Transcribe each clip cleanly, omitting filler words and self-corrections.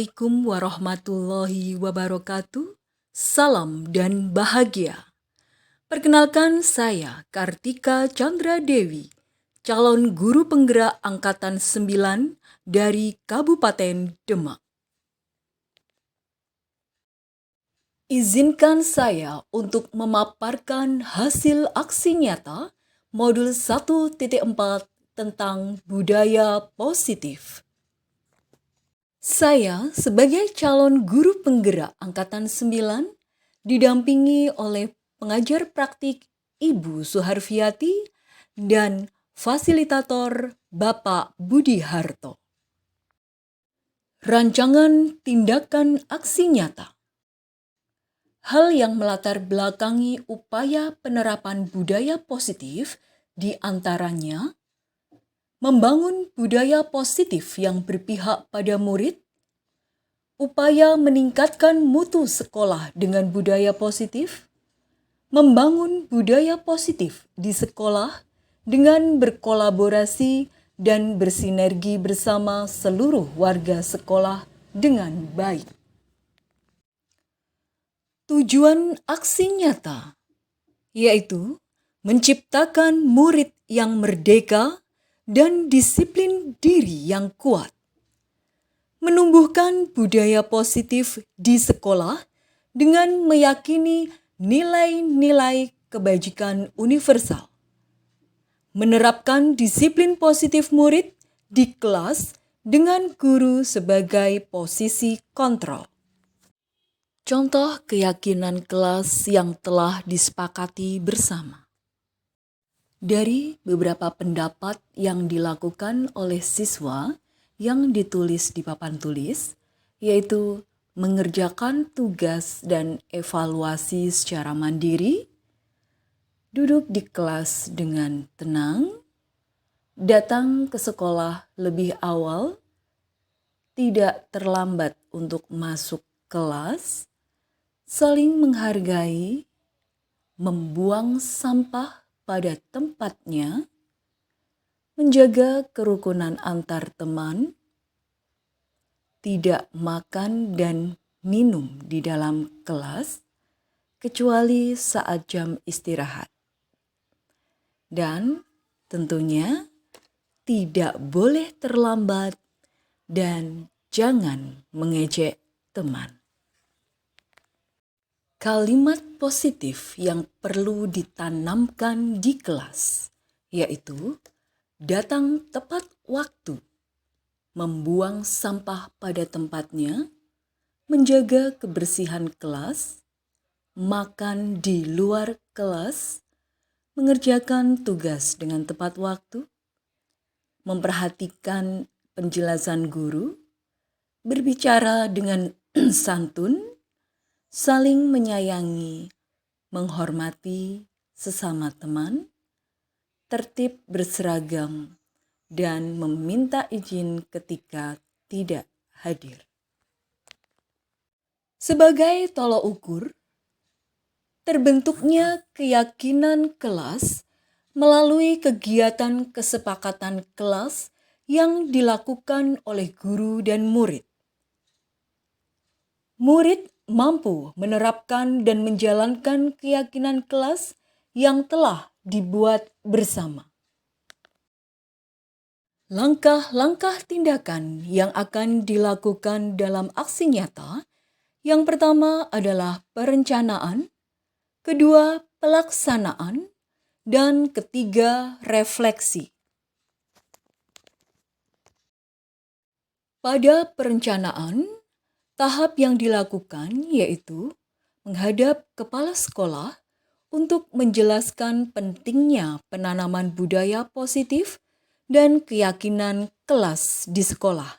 Assalamualaikum warahmatullahi wabarakatuh. Salam dan bahagia. Perkenalkan saya Kartika Chandra Dewi, calon guru penggerak angkatan 9 dari Kabupaten Demak. Izinkan saya untuk memaparkan hasil aksi nyata modul 1.4 tentang budaya positif. Saya sebagai calon guru penggerak angkatan 9 didampingi oleh pengajar praktik Ibu Suharviati dan fasilitator Bapak Budi Harto. Rancangan tindakan aksi nyata. Hal yang melatar belakangi upaya penerapan budaya positif diantaranya membangun budaya positif yang berpihak pada murid, upaya meningkatkan mutu sekolah dengan budaya positif, membangun budaya positif di sekolah dengan berkolaborasi dan bersinergi bersama seluruh warga sekolah dengan baik. Tujuan aksi nyata yaitu menciptakan murid yang merdeka dan disiplin diri yang kuat, menumbuhkan budaya positif di sekolah dengan meyakini nilai-nilai kebajikan universal, menerapkan disiplin positif murid di kelas dengan guru sebagai posisi kontrol. Contoh keyakinan kelas yang telah disepakati bersama. Dari beberapa pendapat yang dilakukan oleh siswa yang ditulis di papan tulis, yaitu mengerjakan tugas dan evaluasi secara mandiri, duduk di kelas dengan tenang, datang ke sekolah lebih awal, tidak terlambat untuk masuk kelas, saling menghargai, membuang sampah pada tempatnya, menjaga kerukunan antar teman, tidak makan dan minum di dalam kelas, kecuali saat jam istirahat. Dan tentunya tidak boleh terlambat dan jangan mengejek teman. Kalimat positif yang perlu ditanamkan di kelas, yaitu datang tepat waktu, membuang sampah pada tempatnya, menjaga kebersihan kelas, makan di luar kelas, mengerjakan tugas dengan tepat waktu, memperhatikan penjelasan guru, berbicara dengan santun, saling menyayangi, menghormati sesama teman, tertib berseragam, dan meminta izin ketika tidak hadir. Sebagai tolok ukur, terbentuknya keyakinan kelas melalui kegiatan kesepakatan kelas yang dilakukan oleh guru dan murid. Murid mampu menerapkan dan menjalankan keyakinan kelas yang telah dibuat bersama. Langkah-langkah tindakan yang akan dilakukan dalam aksi nyata, yang pertama adalah perencanaan, kedua pelaksanaan, dan ketiga refleksi. Pada perencanaan, tahap yang dilakukan yaitu menghadap kepala sekolah untuk menjelaskan pentingnya penanaman budaya positif dan keyakinan kelas di sekolah,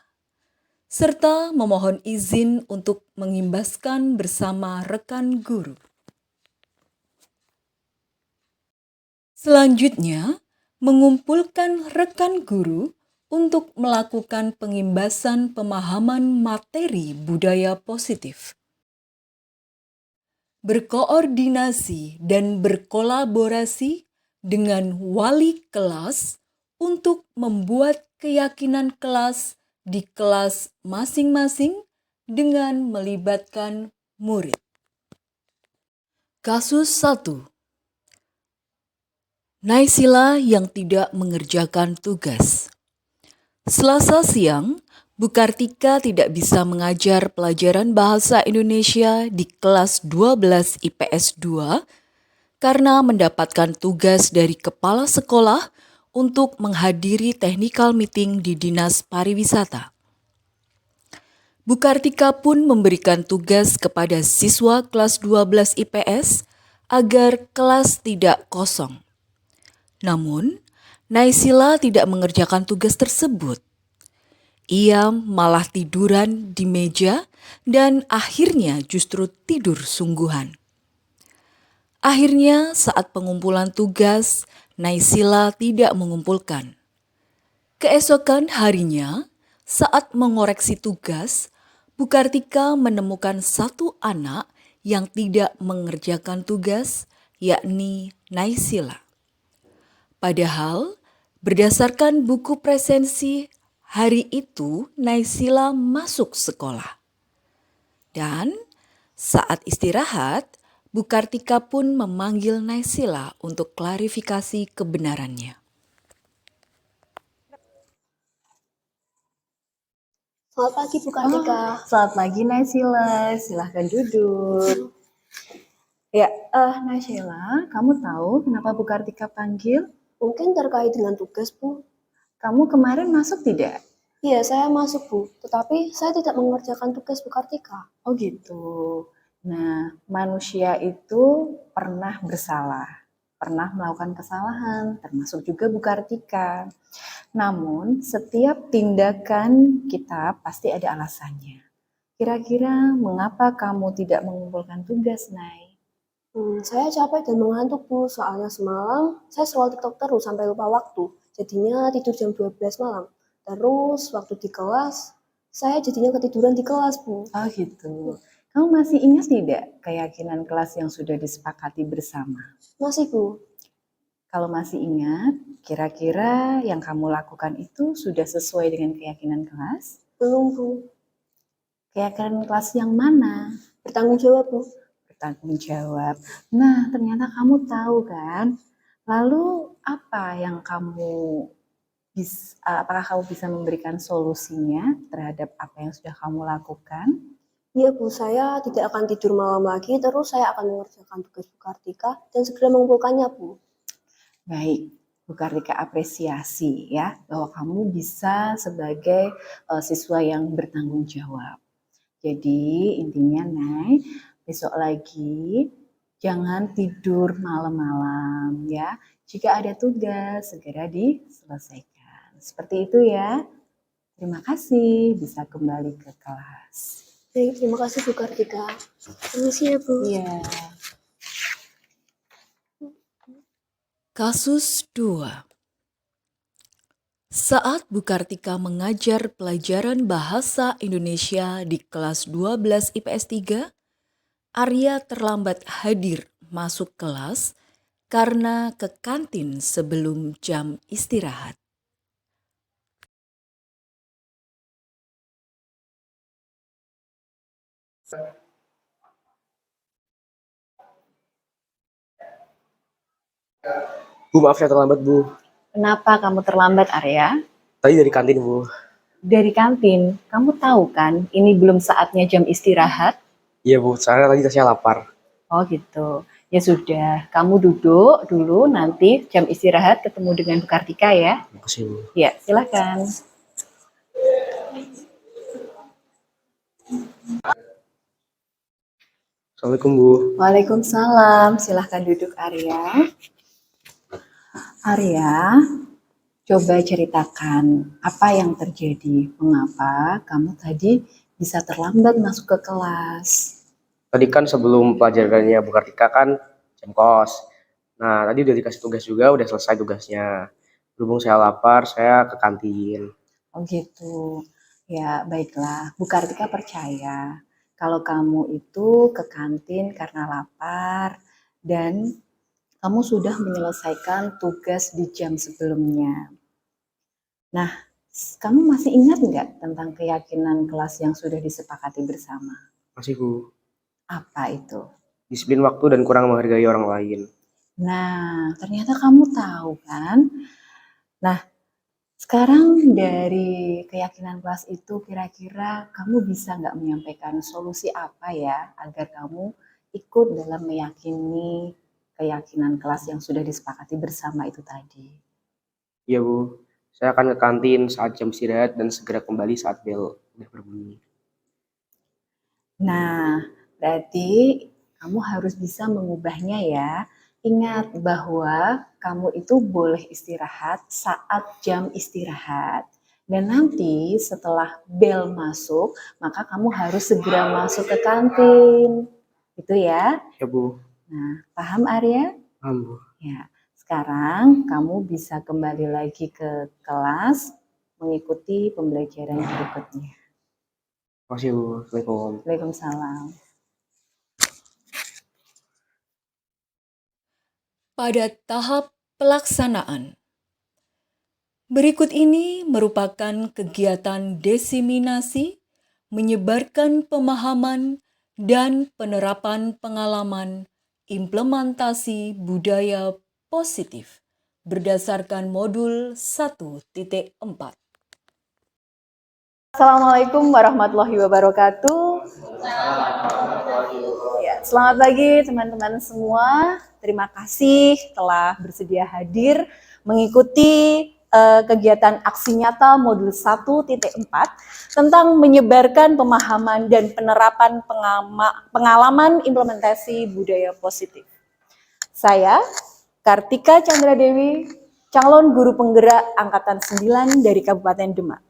serta memohon izin untuk mengimbaskan bersama rekan guru. Selanjutnya, mengumpulkan rekan guru untuk melakukan pengimbasan pemahaman materi budaya positif. Berkoordinasi dan berkolaborasi dengan wali kelas untuk membuat keyakinan kelas di kelas masing-masing dengan melibatkan murid. Kasus 1. Naysila yang tidak mengerjakan tugas. Selasa siang, Bu Kartika tidak bisa mengajar pelajaran bahasa Indonesia di kelas 12 IPS 2 karena mendapatkan tugas dari kepala sekolah untuk menghadiri technical meeting di Dinas Pariwisata. Bu Kartika pun memberikan tugas kepada siswa kelas 12 IPS agar kelas tidak kosong. Namun, Naysila tidak mengerjakan tugas tersebut. Ia malah tiduran di meja dan akhirnya justru tidur sungguhan. Akhirnya saat pengumpulan tugas, Naysila tidak mengumpulkan. Keesokan harinya, saat mengoreksi tugas, Bu Kartika menemukan satu anak yang tidak mengerjakan tugas, yakni Naysila. Padahal, berdasarkan buku presensi, hari itu Naysila masuk sekolah. Dan saat istirahat, Bu Kartika pun memanggil Naysila untuk klarifikasi kebenarannya. Selamat pagi Bu Kartika. Selamat pagi Naysila, silahkan duduk. Ya, Naysila, kamu tahu kenapa Bu Kartika panggil? Mungkin terkait dengan tugas Bu. Kamu kemarin masuk tidak? Iya, saya masuk Bu, tetapi saya tidak mengerjakan tugas Bu Kartika. Oh gitu. Nah, manusia itu pernah bersalah, pernah melakukan kesalahan, termasuk juga Bu Kartika. Namun, setiap tindakan kita pasti ada alasannya. Kira-kira mengapa kamu tidak mengumpulkan tugas, Nay? Saya capek dan mengantuk Bu, soalnya semalam saya scroll TikTok terus sampai lupa waktu. Jadinya tidur jam 12 malam. Terus waktu di kelas, saya jadinya ketiduran di kelas Bu. Oh gitu. Kamu masih ingat tidak keyakinan kelas yang sudah disepakati bersama? Masih Bu. Kalau masih ingat, kira-kira yang kamu lakukan itu sudah sesuai dengan keyakinan kelas? Belum Bu. Keyakinan kelas yang mana? Bertanggung jawab Bu. Bertanggung jawab. Nah, ternyata kamu tahu kan? Lalu apa yang apakah kamu bisa memberikan solusinya terhadap apa yang sudah kamu lakukan? Iya Bu, saya tidak akan tidur malam lagi, terus saya akan mengerjakan tugas Bu Kartika dan segera mengumpulkannya Bu. Baik, Bu Kartika apresiasi ya bahwa kamu bisa sebagai siswa yang bertanggung jawab. Jadi intinya Nay, besok lagi jangan tidur malam-malam ya. Jika ada tugas segera diselesaikan. Seperti itu ya. Terima kasih bisa kembali ke kelas. Baik, terima kasih Bu Kartika. Permisi ya Bu. Iya. Kasus 2. Saat Bu Kartika mengajar pelajaran bahasa Indonesia di kelas 12 IPS 3, Arya terlambat hadir masuk kelas karena ke kantin sebelum jam istirahat. Bu, maaf saya terlambat, Bu. Kenapa kamu terlambat, Arya? Tadi dari kantin, Bu. Dari kantin, kamu tahu kan ini belum saatnya jam istirahat? Iya, Bu. Soalnya tadi saya lapar. Oh gitu. Ya sudah, kamu duduk dulu, nanti jam istirahat ketemu dengan Bu Kartika ya. Terima kasih, Bu. Ya, silakan. Assalamualaikum, Bu. Waalaikumsalam, silahkan duduk Arya. Arya, coba ceritakan apa yang terjadi, mengapa kamu tadi bisa terlambat masuk ke kelas. Tadi kan sebelum pelajarannya Bu Kartika kan jam kos. Nah, tadi udah dikasih tugas juga, udah selesai tugasnya. Berhubung saya lapar, saya ke kantin. Oh gitu, ya baiklah, Bu Kartika percaya kalau kamu itu ke kantin karena lapar dan kamu sudah menyelesaikan tugas di jam sebelumnya. Nah, Kamu masih ingat nggak tentang keyakinan kelas yang sudah disepakati bersama? Masih Bu, Apa itu? disiplin waktu dan kurang menghargai orang lain. Nah, ternyata kamu tahu kan? Nah, sekarang dari keyakinan kelas itu kira-kira kamu bisa nggak menyampaikan solusi apa ya agar kamu ikut dalam meyakini keyakinan kelas yang sudah disepakati bersama itu tadi? Iya Bu, saya akan ke kantin saat jam istirahat dan segera kembali saat bel udah berbunyi. Nah, berarti kamu harus bisa mengubahnya ya. Ingat bahwa kamu itu boleh istirahat saat jam istirahat. Dan nanti setelah bel masuk, maka kamu harus segera masuk ke kantin. Itu ya. Ya Bu, Nah, paham Arya? paham Bu. Ya. Sekarang kamu bisa kembali lagi ke kelas mengikuti pembelajaran berikutnya. Terima kasih Bu, Assalamualaikum. Waalaikumsalam. Pada tahap pelaksanaan, berikut ini merupakan kegiatan diseminasi, menyebarkan pemahaman, dan penerapan pengalaman implementasi budaya positif berdasarkan modul 1.4. Assalamualaikum warahmatullahi wabarakatuh. Ya, selamat pagi teman-teman semua. Terima kasih telah bersedia hadir mengikuti kegiatan aksi nyata modul 1.4 tentang menyebarkan pemahaman dan penerapan pengalaman implementasi budaya positif. Saya, Kartika Chandra Dewi, calon guru penggerak Angkatan 9 dari Kabupaten Demak.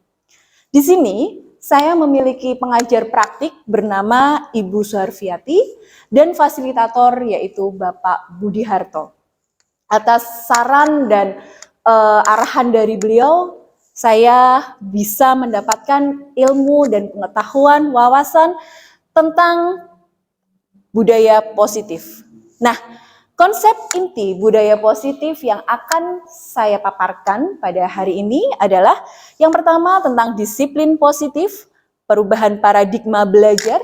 Di sini, saya memiliki pengajar praktik bernama Ibu Suharfiati dan fasilitator yaitu Bapak Budi Harto. Atas saran dan arahan dari beliau, saya bisa mendapatkan ilmu dan pengetahuan, wawasan tentang budaya positif. Nah, konsep inti budaya positif yang akan saya paparkan pada hari ini adalah yang pertama tentang disiplin positif, perubahan paradigma belajar,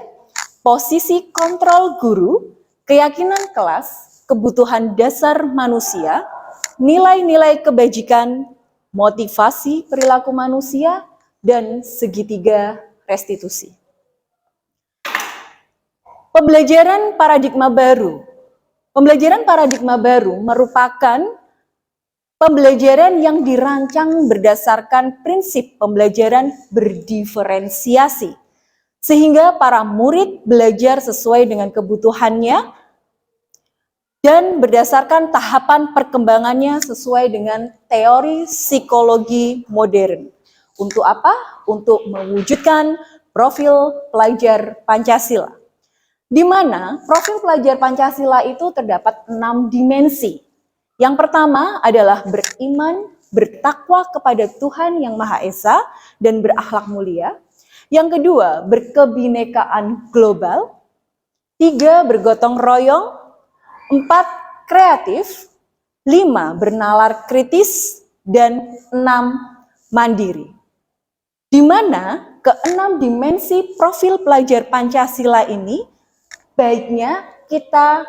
posisi kontrol guru, keyakinan kelas, kebutuhan dasar manusia, nilai-nilai kebajikan, motivasi perilaku manusia, dan segitiga restitusi. Pembelajaran paradigma baru. Pembelajaran paradigma baru merupakan pembelajaran yang dirancang berdasarkan prinsip pembelajaran berdiferensiasi, sehingga para murid belajar sesuai dengan kebutuhannya dan berdasarkan tahapan perkembangannya sesuai dengan teori psikologi modern. Untuk apa? Untuk mewujudkan profil pelajar Pancasila. Di mana profil pelajar Pancasila itu terdapat 6 dimensi. Yang pertama adalah beriman, bertakwa kepada Tuhan Yang Maha Esa, dan berakhlak mulia. Yang kedua, berkebinekaan global. 3, bergotong royong. 4, kreatif. 5, bernalar kritis. Dan 6, mandiri. Di mana ke-6 dimensi profil pelajar Pancasila ini baiknya kita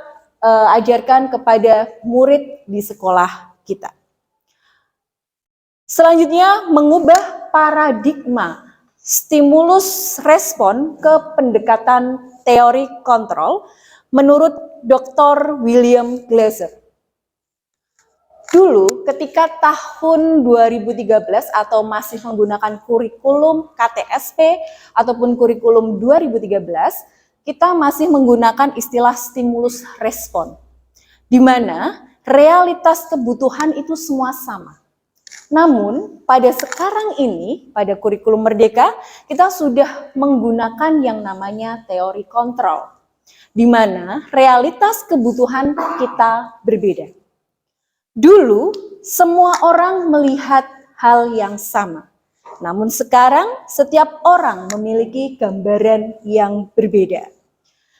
ajarkan kepada murid di sekolah kita. Selanjutnya, mengubah paradigma stimulus respon ke pendekatan teori kontrol menurut Dr. William Glasser. Dulu ketika tahun 2013 atau masih menggunakan kurikulum KTSP ataupun kurikulum 2013, kita masih menggunakan istilah stimulus respon, di mana realitas kebutuhan itu semua sama. Namun, pada sekarang ini, pada kurikulum Merdeka, kita sudah menggunakan yang namanya teori kontrol, di mana realitas kebutuhan kita berbeda. Dulu, semua orang melihat hal yang sama. Namun sekarang setiap orang memiliki gambaran yang berbeda.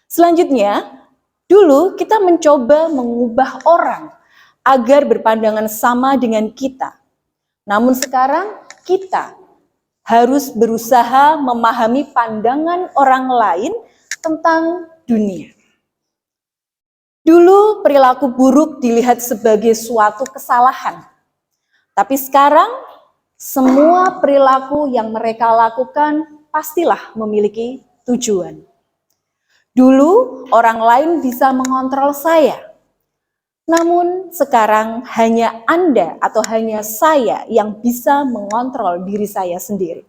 Selanjutnya, dulu kita mencoba mengubah orang agar berpandangan sama dengan kita. Namun sekarang kita harus berusaha memahami pandangan orang lain tentang dunia. Dulu perilaku buruk dilihat sebagai suatu kesalahan, tapi sekarang semua perilaku yang mereka lakukan pastilah memiliki tujuan. Dulu orang lain bisa mengontrol saya, namun sekarang hanya Anda atau hanya saya yang bisa mengontrol diri saya sendiri.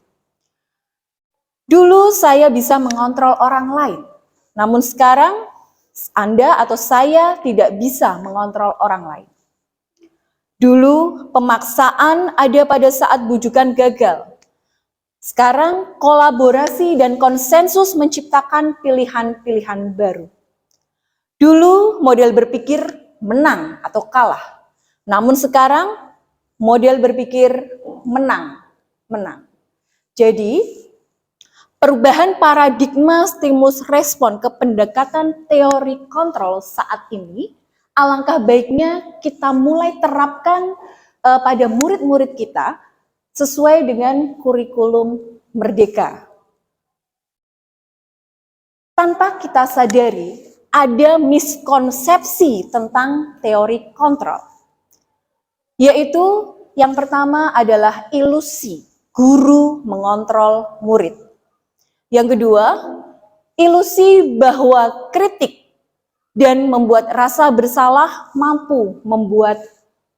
Dulu saya bisa mengontrol orang lain, namun sekarang Anda atau saya tidak bisa mengontrol orang lain. Dulu pemaksaan ada pada saat bujukan gagal. Sekarang kolaborasi dan konsensus menciptakan pilihan-pilihan baru. Dulu model berpikir menang atau kalah. Namun sekarang model berpikir menang. Jadi perubahan paradigma stimulus respon ke pendekatan teori kontrol saat ini, alangkah baiknya kita mulai terapkan pada murid-murid kita sesuai dengan kurikulum Merdeka. Tanpa kita sadari, ada miskonsepsi tentang teori kontrol. Yaitu yang pertama adalah ilusi guru mengontrol murid. Yang kedua, ilusi bahwa kritik dan membuat rasa bersalah mampu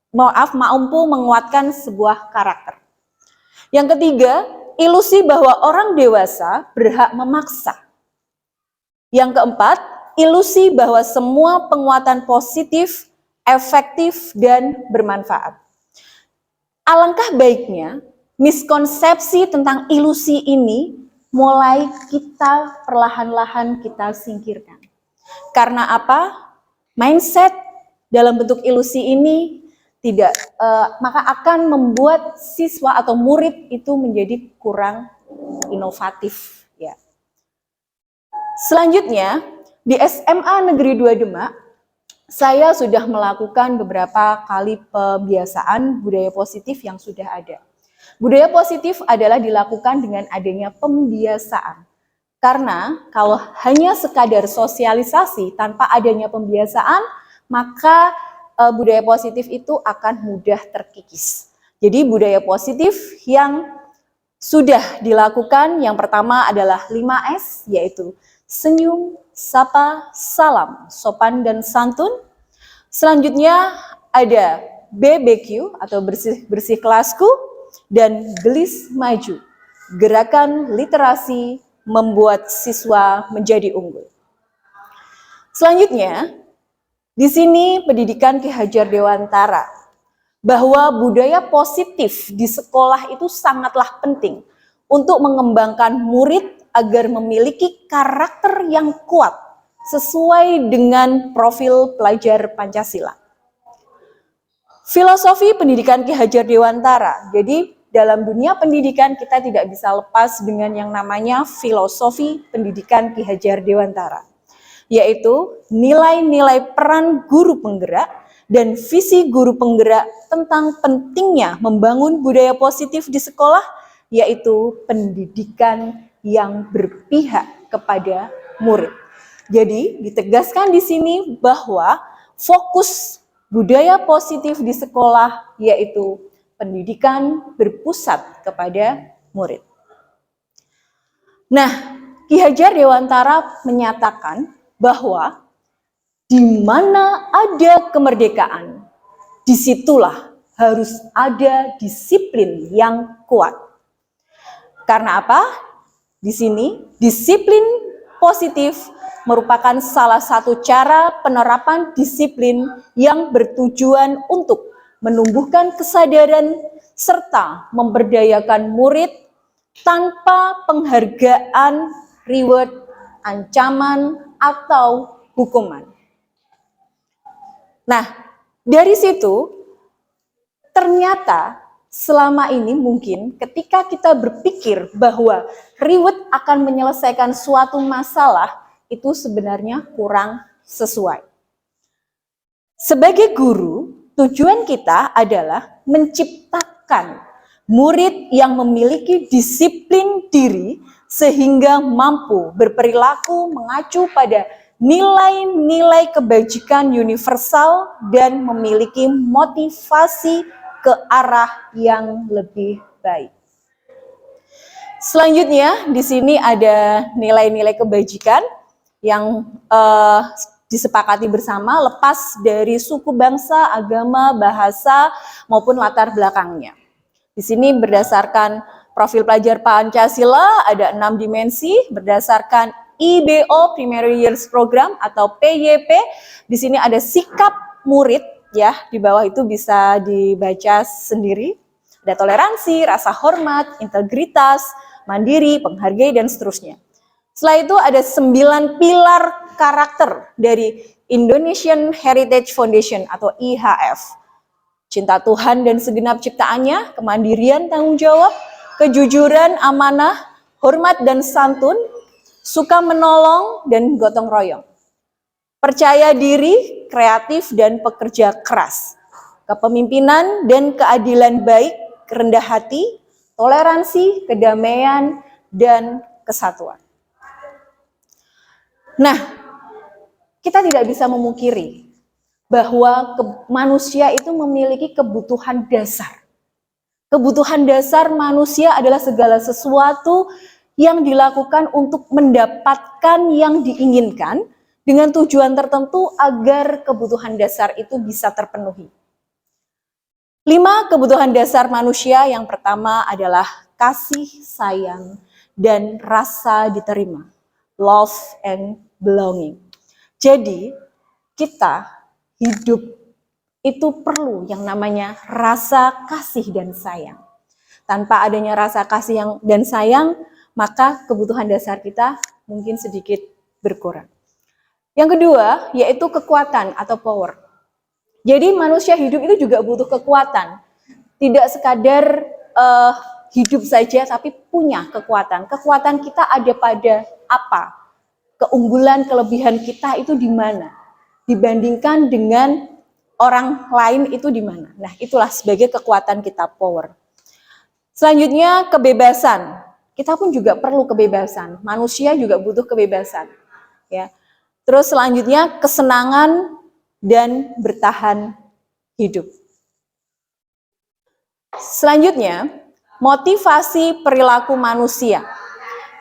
menguatkan sebuah karakter. Yang ketiga, ilusi bahwa orang dewasa berhak memaksa. Yang keempat, ilusi bahwa semua penguatan positif, efektif, dan bermanfaat. Alangkah baiknya, miskonsepsi tentang ilusi ini mulai kita perlahan-lahan kita singkirkan. Karena apa? Mindset dalam bentuk ilusi ini maka akan membuat siswa atau murid itu menjadi kurang inovatif. Ya. Selanjutnya, di SMA Negeri 2 Demak, saya sudah melakukan beberapa kali pembiasaan budaya positif yang sudah ada. Budaya positif adalah dilakukan dengan adanya pembiasaan. Karena kalau hanya sekadar sosialisasi tanpa adanya pembiasaan, maka budaya positif itu akan mudah terkikis. Jadi budaya positif yang sudah dilakukan, yang pertama adalah 5S, yaitu senyum, sapa, salam, sopan dan santun. Selanjutnya ada BBQ atau bersih kelasku, dan gelis maju, gerakan literasi membuat siswa menjadi unggul. Selanjutnya, di sini pendidikan Ki Hajar Dewantara, bahwa budaya positif di sekolah itu sangatlah penting untuk mengembangkan murid agar memiliki karakter yang kuat sesuai dengan profil pelajar Pancasila. Filosofi pendidikan Ki Hajar Dewantara. Jadi dalam dunia pendidikan kita tidak bisa lepas dengan yang namanya filosofi pendidikan Ki Hajar Dewantara, yaitu nilai-nilai peran guru penggerak dan visi guru penggerak tentang pentingnya membangun budaya positif di sekolah, yaitu pendidikan yang berpihak kepada murid. Jadi ditegaskan di sini bahwa fokus budaya positif di sekolah yaitu pendidikan berpusat kepada murid. Nah, Ki Hajar Dewantara menyatakan bahwa di mana ada kemerdekaan, disitulah harus ada disiplin yang kuat. Karena apa? Di sini disiplin positif merupakan salah satu cara penerapan disiplin yang bertujuan untuk menumbuhkan kesadaran serta memberdayakan murid tanpa penghargaan, reward, ancaman, atau hukuman. Nah, dari situ ternyata selama ini mungkin ketika kita berpikir bahwa reward akan menyelesaikan suatu masalah, itu sebenarnya kurang sesuai. Sebagai guru, tujuan kita adalah menciptakan Murid yang memiliki disiplin diri sehingga mampu berperilaku mengacu pada nilai-nilai kebajikan universal dan memiliki motivasi ke arah yang lebih baik. Selanjutnya di sini ada nilai-nilai kebajikan yang disepakati bersama lepas dari suku bangsa, agama, bahasa maupun latar belakangnya. Di sini berdasarkan profil pelajar Pancasila ada 6 dimensi berdasarkan IBO Primary Years Program atau PYP. Di sini ada sikap murid ya, di bawah itu bisa dibaca sendiri. Ada toleransi, rasa hormat, integritas, mandiri, penghargai dan seterusnya. Setelah itu ada 9 pilar karakter dari Indonesian Heritage Foundation atau IHF. Cinta Tuhan dan segenap ciptaannya, kemandirian tanggung jawab, kejujuran, amanah, hormat dan santun, suka menolong dan gotong royong. Percaya diri, kreatif dan pekerja keras. Kepemimpinan dan keadilan baik, rendah hati, toleransi, kedamaian dan kesatuan. Nah, kita tidak bisa memungkiri bahwa manusia itu memiliki kebutuhan dasar. Kebutuhan dasar manusia adalah segala sesuatu yang dilakukan untuk mendapatkan yang diinginkan dengan tujuan tertentu agar kebutuhan dasar itu bisa terpenuhi. 5 kebutuhan dasar manusia yang pertama adalah kasih sayang dan rasa diterima. Love and belonging. Jadi, kita hidup itu perlu yang namanya rasa kasih dan sayang. Tanpa adanya rasa kasih dan sayang, maka kebutuhan dasar kita mungkin sedikit berkurang. Yang kedua, yaitu kekuatan atau power. Jadi manusia hidup itu juga butuh kekuatan. Tidak sekadar hidup saja, tapi punya kekuatan. Kekuatan kita ada pada apa? Keunggulan, kelebihan kita itu di mana? Dibandingkan dengan orang lain itu di mana. Nah, itulah sebagai kekuatan kita, power. Selanjutnya, kebebasan. Kita pun juga perlu kebebasan. Manusia juga butuh kebebasan. Ya. Terus selanjutnya, kesenangan dan bertahan hidup. Selanjutnya, motivasi perilaku manusia.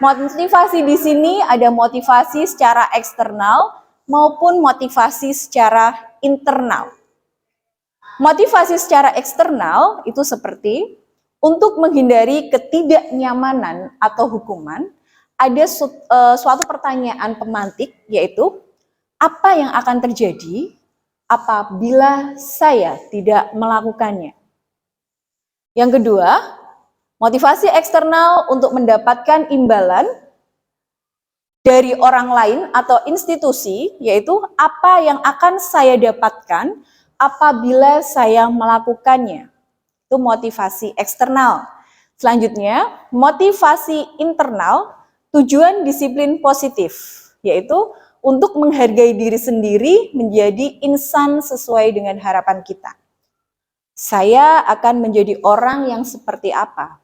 Motivasi di sini ada motivasi secara eksternal maupun motivasi secara internal. Motivasi secara eksternal itu seperti untuk menghindari ketidaknyamanan atau hukuman, ada suatu pertanyaan pemantik, yaitu apa yang akan terjadi apabila saya tidak melakukannya. Yang kedua, motivasi eksternal untuk mendapatkan imbalan dari orang lain atau institusi, yaitu apa yang akan saya dapatkan apabila saya melakukannya. Itu motivasi eksternal. Selanjutnya, motivasi internal, tujuan disiplin positif, yaitu untuk menghargai diri sendiri menjadi insan sesuai dengan harapan kita. Saya akan menjadi orang yang seperti apa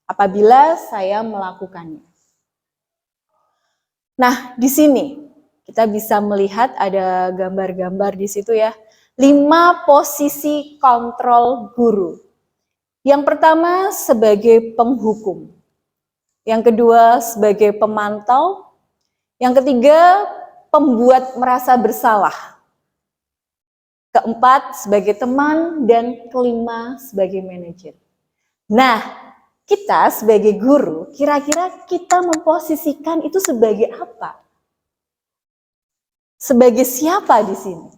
apabila saya melakukannya. Nah, di sini kita bisa melihat ada gambar-gambar di situ ya. 5 posisi kontrol guru. Yang pertama sebagai penghukum. Yang kedua sebagai pemantau. Yang ketiga pembuat merasa bersalah. Keempat sebagai teman dan kelima sebagai manajer. Nah, kita sebagai guru, kira-kira kita memposisikan itu sebagai apa? Sebagai siapa di sini?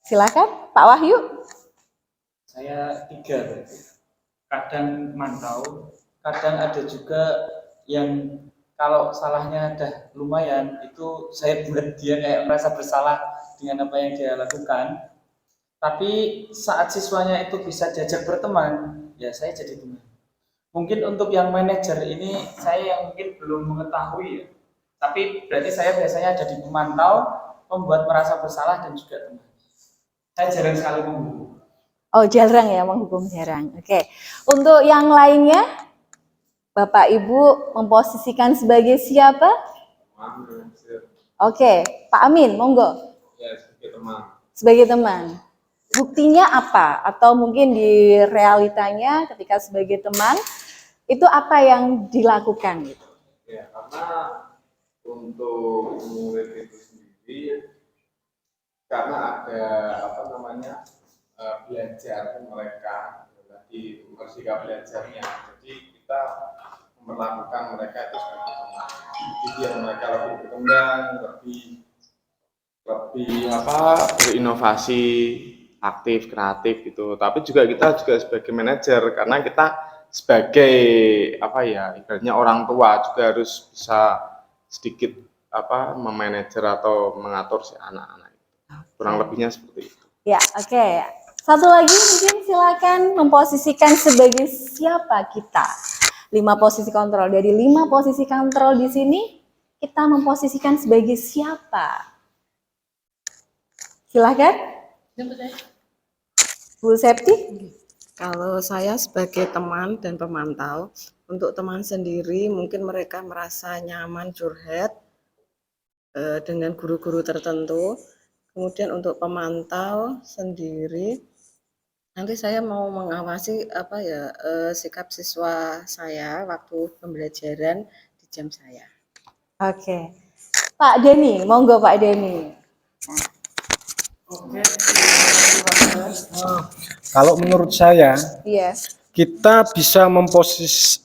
Silakan, Pak Wahyu. Saya 3, kadang mantau, kadang ada juga yang kalau salahnya udah lumayan, itu saya buat dia kayak merasa bersalah dengan apa yang dia lakukan. Tapi saat siswanya itu bisa diajak berteman, ya saya jadi teman. Mungkin untuk yang manajer ini saya yang mungkin belum mengetahui ya. Tapi berarti saya biasanya jadi pemantau, membuat merasa bersalah dan juga teman. Saya jarang sekali memburu. Oh, jarang ya, menghukum jarang. Oke. Untuk yang lainnya, Bapak Ibu memposisikan sebagai siapa? Oke, Pak Amin, monggo. Ya, sebagai teman. Sebagai teman. Buktinya apa? Atau mungkin di realitanya ketika sebagai teman, itu apa yang dilakukan gitu? Ya, karena untuk murid itu sendiri, karena ada apa namanya belajar mereka di persika belajarnya, jadi kita memperlakukan mereka itu sebagai teman. Jadi biar mereka lebih berkembang, lebih apa berinovasi, aktif, kreatif gitu. Tapi juga kita juga sebagai manajer karena kita sebagai apa ya ibaratnya orang tua juga harus bisa sedikit apa memanajer atau mengatur si anak-anak. Kurang lebihnya seperti itu. Ya, oke. Satu lagi mungkin silakan memposisikan sebagai siapa kita. 5 posisi kontrol. Dari 5 posisi kontrol di sini, kita memposisikan sebagai siapa? Silakan. Bu Septi. Kalau saya sebagai teman dan pemantau, untuk teman sendiri mungkin mereka merasa nyaman curhat dengan guru-guru tertentu. Kemudian untuk pemantau sendiri, nanti saya mau mengawasi apa ya sikap siswa saya waktu pembelajaran di jam saya. Oke. Pak Denny, monggo Pak Denny. Oke. Kalau menurut saya, Iya. kita bisa memposisikan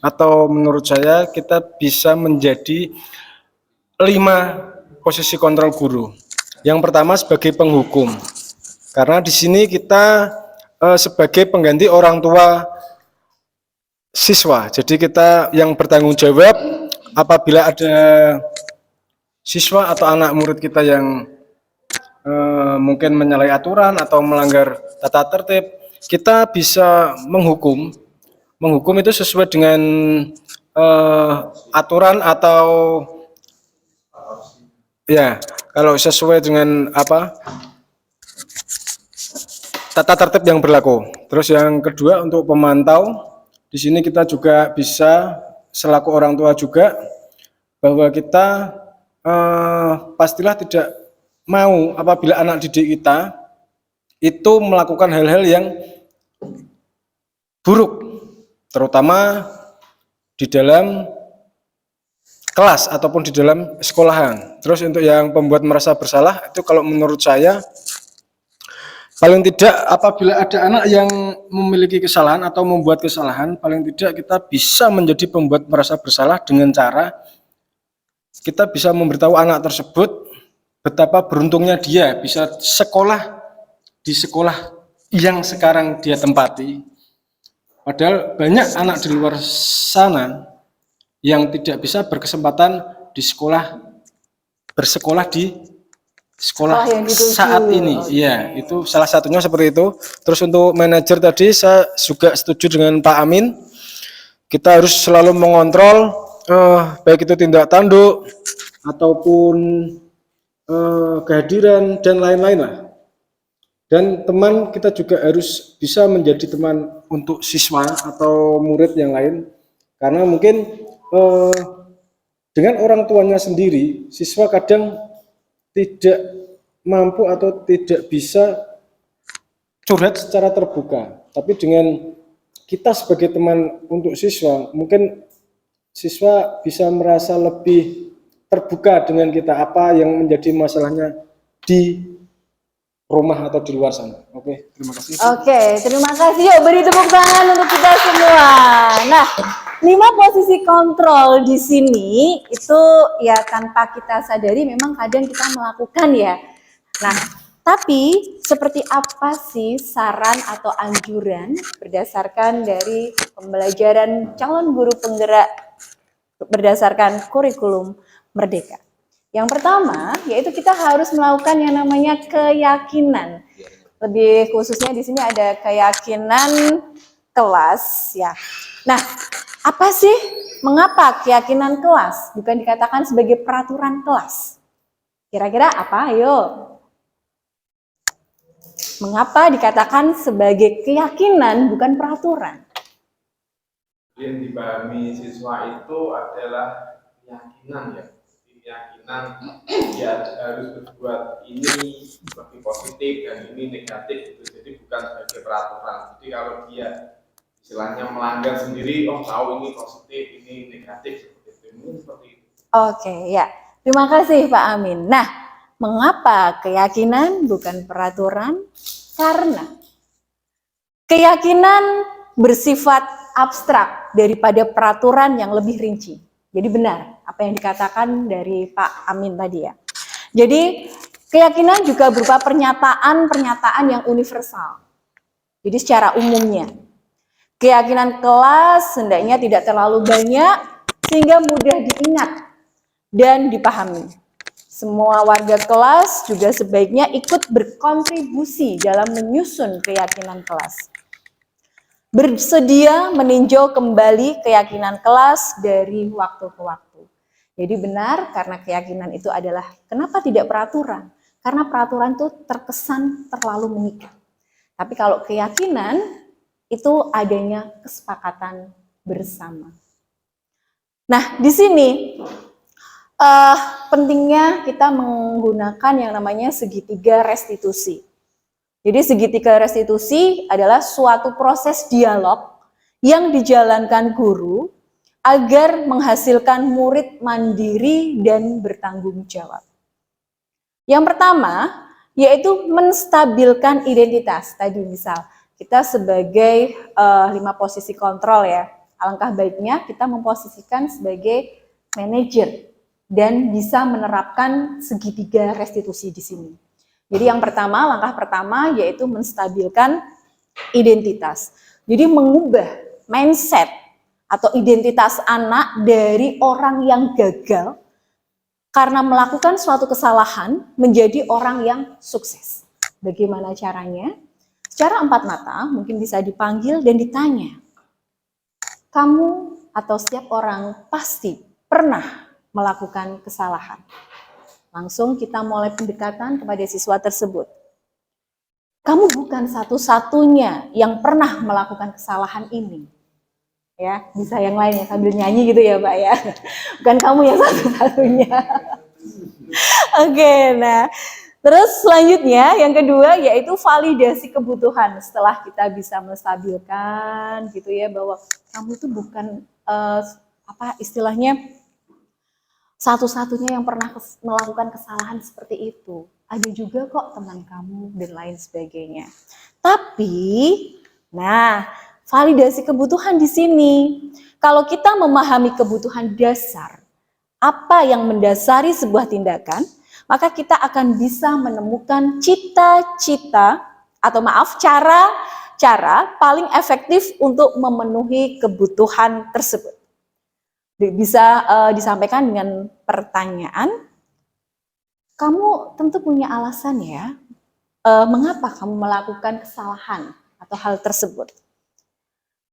atau menurut saya kita bisa menjadi 5 posisi kontrol guru. Yang pertama sebagai penghukum, karena di sini kita sebagai pengganti orang tua siswa. Jadi kita yang bertanggung jawab apabila ada siswa atau anak murid kita yang mungkin menyalahi aturan atau melanggar tata tertib, kita bisa menghukum. Menghukum itu sesuai dengan aturan atau ya, kalau sesuai dengan apa tata tertib yang berlaku. Terus yang kedua untuk pemantau, di sini kita juga bisa selaku orang tua juga bahwa kita pastilah tidak mau apabila anak didik kita itu melakukan hal-hal yang buruk, terutama di dalam kelas ataupun di dalam sekolahan. Terus untuk yang pembuat merasa bersalah, itu kalau menurut saya paling tidak apabila ada anak yang memiliki kesalahan atau membuat kesalahan, paling tidak kita bisa menjadi pembuat merasa bersalah dengan cara kita bisa memberitahu anak tersebut betapa beruntungnya dia bisa sekolah di sekolah yang sekarang dia tempati. Padahal banyak anak di luar sana yang tidak bisa berkesempatan di bersekolah di sekolah saat ini. Iya, itu salah satunya seperti itu. Terus untuk manajer tadi saya juga setuju dengan Pak Amin. Kita harus selalu mengontrol baik itu tindak tanduk ataupun kehadiran dan lain-lain lah. Dan teman kita juga harus bisa menjadi teman untuk siswa atau murid yang lain, karena mungkin dengan orang tuanya sendiri siswa kadang tidak mampu atau tidak bisa curhat secara terbuka, tapi dengan kita sebagai teman untuk siswa mungkin siswa bisa merasa lebih terbuka dengan kita apa yang menjadi masalahnya di rumah atau di luar sana. Oke, terima kasih. Oke, terima kasih. Yuk beri tepuk tangan untuk kita semua. Nah, 5 posisi kontrol di sini itu ya tanpa kita sadari memang kadang kita melakukan ya. Nah, tapi seperti apa sih saran atau anjuran berdasarkan dari pembelajaran calon guru penggerak berdasarkan kurikulum Merdeka? Yang pertama, yaitu kita harus melakukan yang namanya keyakinan. Lebih khususnya di sini ada keyakinan kelas ya. Nah, apa sih? Mengapa keyakinan kelas bukan dikatakan sebagai peraturan kelas? Kira-kira apa? Ayo. Mengapa dikatakan sebagai keyakinan bukan peraturan? Yang dipahami siswa itu adalah keyakinan ya, keyakinan dia harus berbuat ini lebih positif dan ini negatif itu, jadi bukan sebagai peraturan. Jadi kalau dia istilahnya melanggar sendiri, oh tahu ini positif, ini negatif seperti itu, seperti itu. Oke, ya. Terima kasih Pak Amin. Nah, mengapa keyakinan bukan peraturan? Karena keyakinan bersifat abstrak daripada peraturan yang lebih rinci. Jadi benar apa yang dikatakan dari Pak Amin tadi ya. Jadi keyakinan juga berupa pernyataan-pernyataan yang universal. Jadi secara umumnya. Keyakinan kelas hendaknya tidak terlalu banyak sehingga mudah diingat dan dipahami. Semua warga kelas juga sebaiknya ikut berkontribusi dalam menyusun keyakinan kelas. Bersedia meninjau kembali keyakinan kelas dari waktu ke waktu. Jadi benar, karena keyakinan itu adalah kenapa tidak peraturan? Karena peraturan itu terkesan terlalu mengikat. Tapi kalau keyakinan itu adanya kesepakatan bersama. Nah, di sini pentingnya kita menggunakan yang namanya segitiga restitusi. Jadi segitiga restitusi adalah suatu proses dialog yang dijalankan guru agar menghasilkan murid mandiri dan bertanggung jawab. Yang pertama, yaitu menstabilkan identitas. Tadi misal, kita sebagai 5 posisi kontrol ya, alangkah baiknya kita memposisikan sebagai manajer dan bisa menerapkan segitiga restitusi di sini. Jadi yang pertama, langkah pertama yaitu menstabilkan identitas. Jadi mengubah mindset atau identitas anak dari orang yang gagal karena melakukan suatu kesalahan menjadi orang yang sukses. Bagaimana caranya? Secara empat mata mungkin bisa dipanggil dan ditanya. Kamu atau setiap orang pasti pernah melakukan kesalahan. Langsung kita mulai pendekatan kepada siswa tersebut. Kamu bukan satu-satunya yang pernah melakukan kesalahan ini. Ya, bisa yang lain ya sambil nyanyi gitu ya, Pak ya. Bukan kamu yang satu-satunya. Oke, nah terus selanjutnya yang kedua yaitu validasi kebutuhan. Setelah kita bisa menstabilkan gitu ya bahwa kamu itu bukan istilahnya satu-satunya yang pernah melakukan kesalahan seperti itu. Ada juga kok teman kamu dan lain sebagainya. Tapi, nah, validasi kebutuhan di sini. Kalau kita memahami kebutuhan dasar, apa yang mendasari sebuah tindakan, maka kita akan bisa menemukan cita-cita atau cara paling efektif untuk memenuhi kebutuhan tersebut. Bisa disampaikan dengan pertanyaan, kamu tentu punya alasan ya, mengapa kamu melakukan kesalahan atau hal tersebut.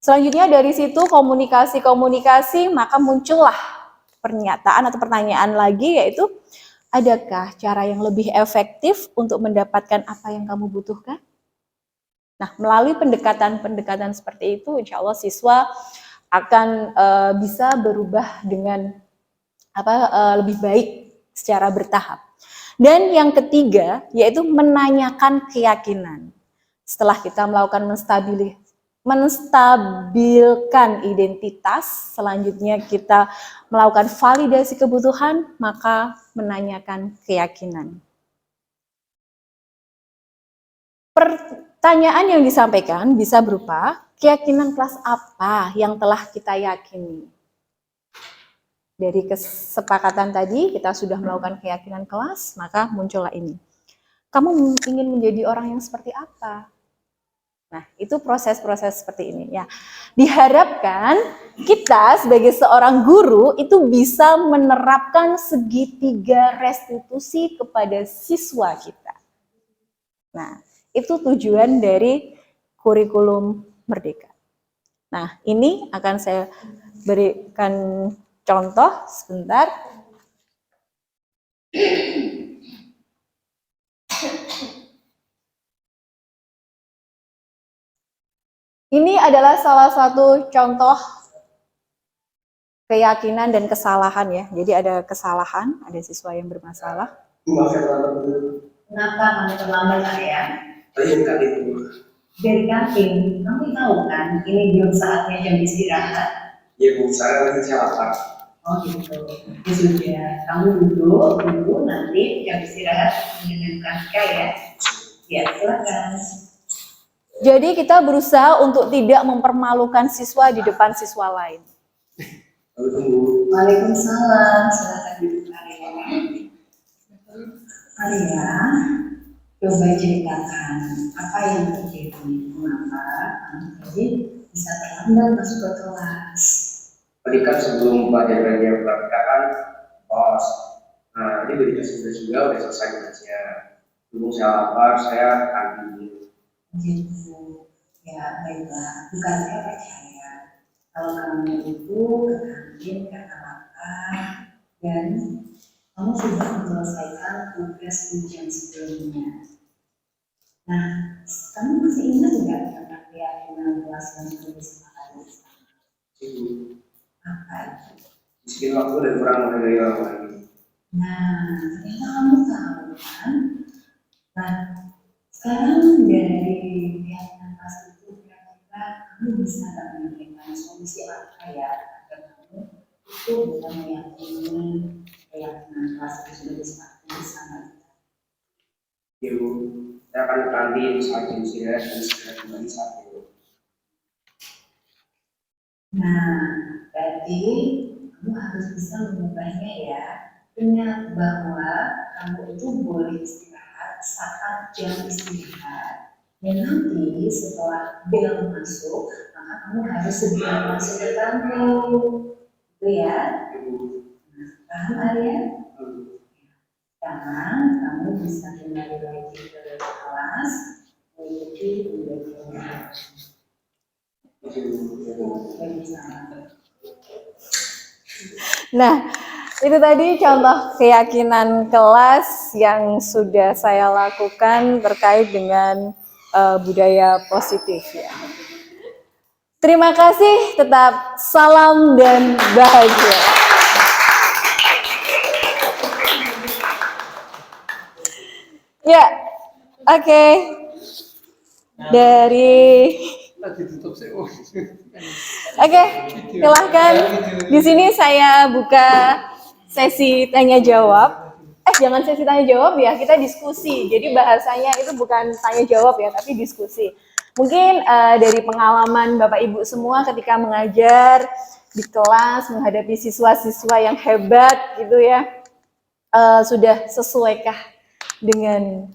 Selanjutnya dari situ komunikasi, maka muncullah pernyataan atau pertanyaan lagi yaitu, adakah cara yang lebih efektif untuk mendapatkan apa yang kamu butuhkan? Nah, melalui pendekatan-pendekatan seperti itu, insya Allah siswa akan bisa berubah dengan lebih baik secara bertahap. Dan yang ketiga yaitu menanyakan keyakinan. Setelah kita melakukan menstabilkan identitas, selanjutnya kita melakukan validasi kebutuhan, maka menanyakan keyakinan. Pertanyaan yang disampaikan bisa berupa, keyakinan kelas apa yang telah kita yakini? Dari kesepakatan tadi, kita sudah melakukan keyakinan kelas, maka muncullah ini. Kamu ingin menjadi orang yang seperti apa? Nah, itu proses-proses seperti ini ya. Diharapkan kita sebagai seorang guru itu bisa menerapkan segitiga restitusi kepada siswa kita. Nah, itu tujuan dari kurikulum Merdeka. Nah, ini akan saya berikan contoh sebentar. Ini adalah salah satu contoh keyakinan dan kesalahan ya. Jadi ada kesalahan, ada siswa yang bermasalah. Kenapa kamu terlambat ya? Dari kantin, kamu tahu kan ini belum saatnya jam istirahat. Ya Bu, saya lagi lapar. Oh gitu. Ya sudah, kamu duduk dulu nanti jam istirahat dengan Kantika ya. Ya silakan. Jadi kita berusaha untuk tidak mempermalukan siswa di depan siswa lain. Waalaikumsalam. Silakan duduk Arya. Arya, coba ceritakan apa yang terjadi. Mengapa kamu tadi bisa terlambat masuk ke kelas? Tadi kan sebelum pelajarannya berangkat kos. Nah, ini udah dikasih tugas juga, udah selesai tugasnya. Belum saya lapar, saya kantin. Gitu. Ya baiklah, bukankah percaya kalau kamu itu ke kantin karena lapar dan kamu sudah menyelesaikan tugas ujian sebelumnya. Nah, kamu masih ingat nggak tentang keyakinan kelas yang sudah disepakati? Ibu, Apa itu? miskin waktu dan kurang dari orang lain. Nah, ternyata kamu tahu kan? Nah, sekarang dari keyakinan kelas itu kira-kira kamu bisa nggak memberikan solusi apa ya agar kamu itu bisa meyakini keyakinan kelas itu sudah disepakati bersama kita. Ibu, saya akan ke kantin saat jam istirahat dan segera kembali saat itu. Nah, berarti kamu harus bisa mengubahnya ya. Ingat bahwa kamu itu boleh istirahat saat jam istirahat. Dan nanti setelah bel masuk, maka kamu harus segera masuk ke kantin. Itu ya. Nah, paham Arya? Sekarang kamu bisa kembali lagi ke kelas, mengikuti pembelajaran. Nah, itu tadi contoh keyakinan kelas yang sudah saya lakukan terkait dengan budaya positif ya. Terima kasih, tetap salam dan bahagia. Ya, oke. Dari Oke, silahkan. Di sini saya buka sesi tanya jawab. Jangan sesi tanya jawab ya, kita diskusi. Jadi bahasanya itu bukan tanya jawab ya, tapi diskusi. Mungkin dari pengalaman Bapak Ibu semua ketika mengajar di kelas menghadapi siswa-siswa yang hebat gitu ya, sudah sesuaikah dengan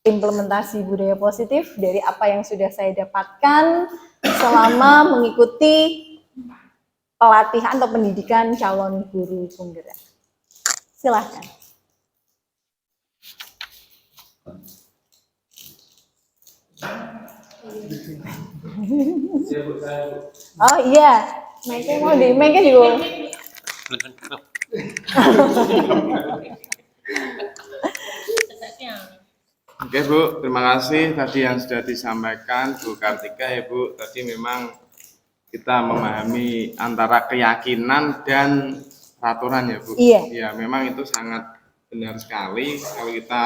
implementasi budaya positif dari apa yang sudah saya dapatkan selama mengikuti pelatihan atau pendidikan calon guru penggerak. Silahkan. Oh iya, mic-nya mau di mic-nya juga. Oke Bu, terima kasih tadi yang sudah disampaikan Bu Kartika ya Bu. Tadi memang kita memahami antara keyakinan dan peraturan ya Bu. Iya. Ya memang itu sangat benar sekali. Kalau kita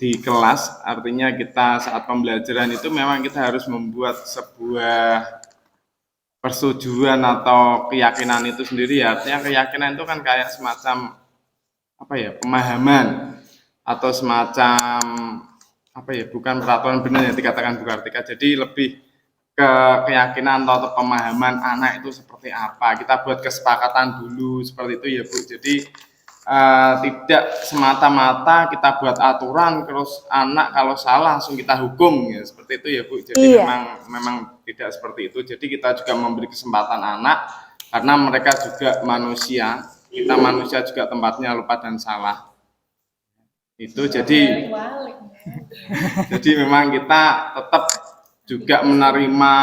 di kelas artinya kita saat pembelajaran itu memang kita harus membuat sebuah persetujuan atau keyakinan itu sendiri ya. Artinya keyakinan itu kan kayak semacam apa ya, pemahaman atau semacam apa ya, bukan peraturan benar yang dikatakan Bu Kartika. Jadi lebih ke keyakinan atau pemahaman anak itu seperti apa. Kita buat kesepakatan dulu seperti itu ya Bu. Jadi tidak semata-mata kita buat aturan terus anak kalau salah langsung kita hukum ya, seperti itu ya Bu. Jadi memang tidak seperti itu. Jadi kita juga memberi kesempatan anak karena mereka juga manusia. Kita manusia juga tempatnya lupa dan salah. Itu jadi memang kita tetap juga menerima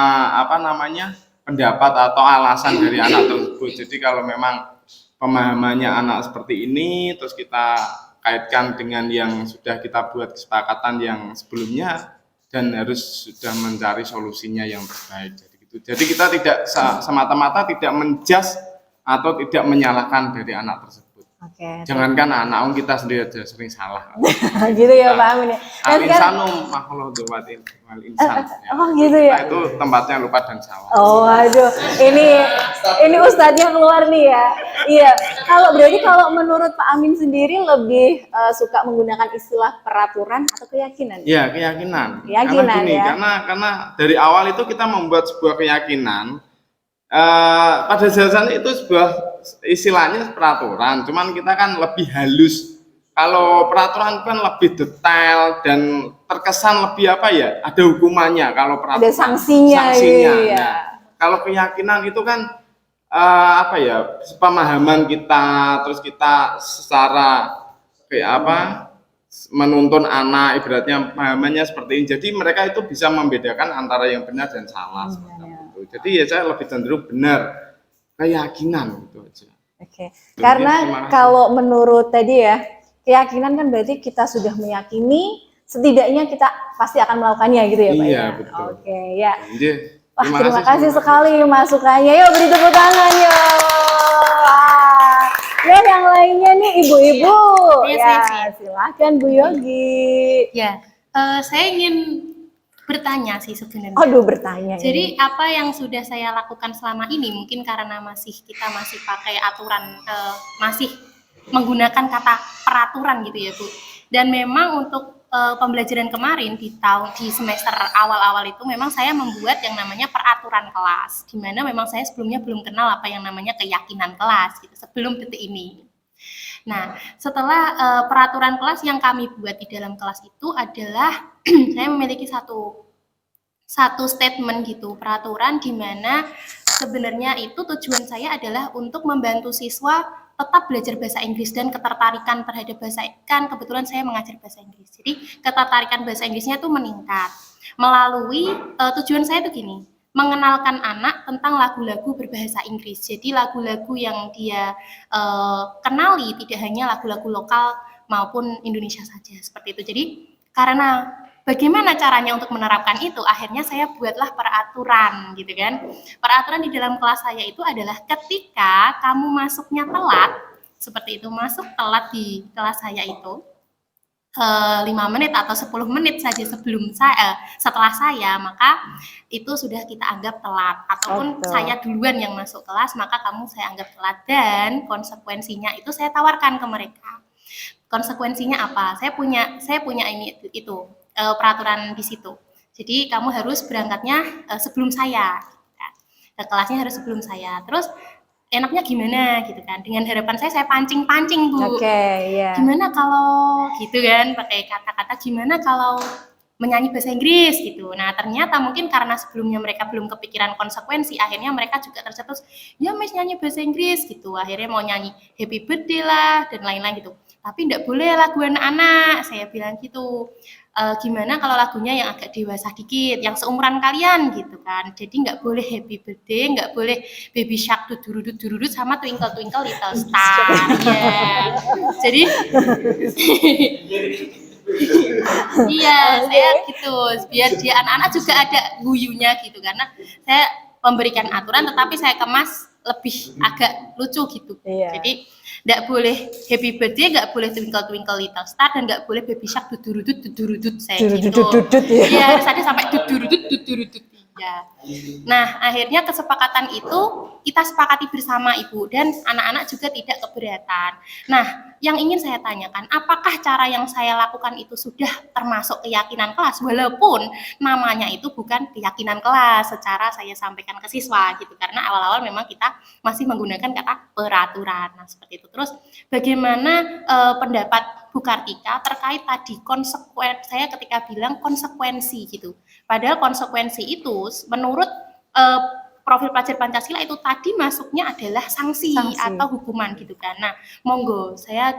pendapat atau alasan dari anak tersebut. Jadi kalau memang pemahamannya anak seperti ini terus kita kaitkan dengan yang sudah kita buat kesepakatan yang sebelumnya, dan harus sudah mencari solusinya yang terbaik. Jadi kita tidak semata-mata tidak menjudge atau tidak menyalahkan dari anak tersebut. Oke. Jangankan anak, kita sendiri aja sering salah. Gitu ya Pak Amin ya. Nah, sekarang, Al-insanu makhluk wal insan. oh gitu ya. Kita itu tempatnya lupa dan salah. Oh aduh, ini ustadznya keluar nih ya. Iya, kalau menurut Pak Amin sendiri lebih suka menggunakan istilah peraturan atau keyakinan? Iya, keyakinan. Keyakinan karena gini, ya. karena dari awal itu kita membuat sebuah keyakinan. Pada dasarnya itu sebuah istilahnya peraturan, cuman kita kan lebih halus. Kalau peraturan kan lebih detail dan terkesan lebih apa ya? Ada hukumannya kalau peraturan. Ada sanksinya. Iya. Nah, kalau keyakinan itu kan apa ya? Pemahaman kita, terus kita secara kayak apa? Menuntun anak, ibaratnya pemahamannya seperti ini. Jadi mereka itu bisa membedakan antara yang benar dan salah. Jadi ya saya lebih cenderung benar keyakinan gitu aja. Oke. Karena kalau menurut tadi ya, keyakinan kan berarti kita sudah meyakini setidaknya kita pasti akan melakukannya gitu ya Pak. Iya, ya? betul. Oke, ya. Iya. Wah, terima kasih sekali masukannya. Yuk beri tepuk tangan yuk. Wah. Ya yang lainnya nih ibu-ibu. Ya, silakan Bu Yogi. Ya, saya ingin bertanya sih sebenarnya. Aduh, bertanya. Jadi apa yang sudah saya lakukan selama ini mungkin karena kita masih pakai aturan, masih menggunakan kata peraturan gitu ya Bu. Dan memang untuk pembelajaran kemarin di semester awal-awal itu memang saya membuat yang namanya peraturan kelas, di mana memang saya sebelumnya belum kenal apa yang namanya keyakinan kelas gitu sebelum detik ini. Nah, setelah peraturan kelas yang kami buat di dalam kelas itu adalah saya memiliki satu statement gitu, peraturan di mana sebenarnya itu tujuan saya adalah untuk membantu siswa tetap belajar bahasa Inggris dan ketertarikan terhadap bahasa, kan kebetulan saya mengajar bahasa Inggris. Jadi ketertarikan bahasa Inggrisnya itu meningkat melalui tujuan saya itu gini, mengenalkan anak tentang lagu-lagu berbahasa Inggris. Jadi lagu-lagu yang dia kenali tidak hanya lagu-lagu lokal maupun Indonesia saja seperti itu. Jadi karena bagaimana caranya untuk menerapkan itu, akhirnya saya buatlah peraturan gitu kan. Peraturan di dalam kelas saya itu adalah ketika kamu masuknya telat, seperti itu, masuk telat di kelas saya itu 5 menit atau 10 menit saja setelah saya, maka itu sudah kita anggap telat. Ataupun saya duluan yang masuk kelas, maka kamu saya anggap telat. Dan konsekuensinya itu saya tawarkan ke mereka. Konsekuensinya apa? Saya punya itu peraturan di situ. Jadi kamu harus berangkatnya sebelum saya, ke kelasnya harus sebelum saya. Terus enaknya gimana gitu kan? Dengan harapan saya pancing-pancing Bu. Iya. Gimana kalau gitu kan? Pakai kata-kata gimana kalau menyanyi bahasa Inggris gitu. Nah ternyata mungkin karena sebelumnya mereka belum kepikiran konsekuensi, akhirnya mereka juga tercetus, ya Miss nyanyi bahasa Inggris gitu. Akhirnya mau nyanyi Happy Birthday lah dan lain-lain gitu. Tapi enggak boleh lagu anak-anak, saya bilang gitu. Gimana kalau lagunya yang agak dewasa dikit, yang seumuran kalian gitu kan. Jadi nggak boleh Happy Birthday, nggak boleh Baby Shark durudut sama Twinkle Twinkle Little Star. Ya. Jadi iya, saya gitu. Biar dia anak-anak juga ada guyunya gitu, karena saya memberikan aturan tetapi saya kemas lebih agak lucu gitu. Jadi nggak boleh Happy Birthday, nggak boleh Twinkle Twinkle Little Star, dan nggak boleh Baby Shark dudurudut saya gitu. Iya, harus ada sampai dudurudut ya. Nah, akhirnya kesepakatan itu kita sepakati bersama Ibu, dan anak-anak juga tidak keberatan. Nah, yang ingin saya tanyakan, apakah cara yang saya lakukan itu sudah termasuk keyakinan kelas, walaupun namanya itu bukan keyakinan kelas secara saya sampaikan ke siswa gitu, karena awal-awal memang kita masih menggunakan kata peraturan. Nah, seperti itu. Terus bagaimana pendapat Bu Kartika terkait tadi saya ketika bilang konsekuensi gitu. Padahal konsekuensi itu menurut profil pelajar Pancasila itu tadi masuknya adalah sanksi atau hukuman gitu kan. Nah, monggo saya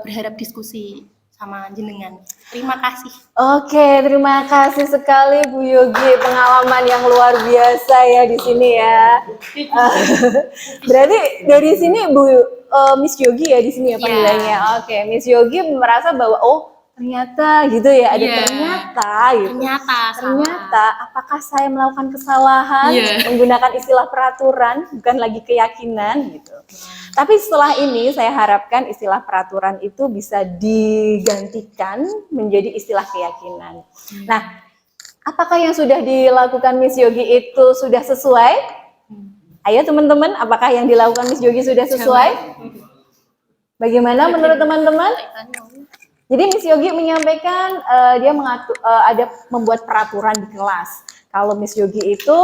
berharap diskusi sama jenengan. Terima kasih. Oke, terima kasih sekali Bu Yogi, pengalaman yang luar biasa ya di sini ya. Berarti dari sini Bu Miss Yogi ya di sini ya panggilannya. Oke, Miss Yogi merasa bahwa ternyata gitu ya, ada Iya. ternyata gitu. Ternyata salah. Ternyata apakah saya melakukan kesalahan Iya. menggunakan istilah peraturan bukan lagi keyakinan gitu. Tapi setelah ini saya harapkan istilah peraturan itu bisa digantikan menjadi istilah keyakinan. Nah, apakah yang sudah dilakukan Miss Yogi itu sudah sesuai? Ayo teman-teman, apakah yang dilakukan Miss Yogi sudah sesuai? Bagaimana menurut teman-teman? Jadi Miss Yogi menyampaikan dia ada membuat peraturan di kelas. Kalau Miss Yogi itu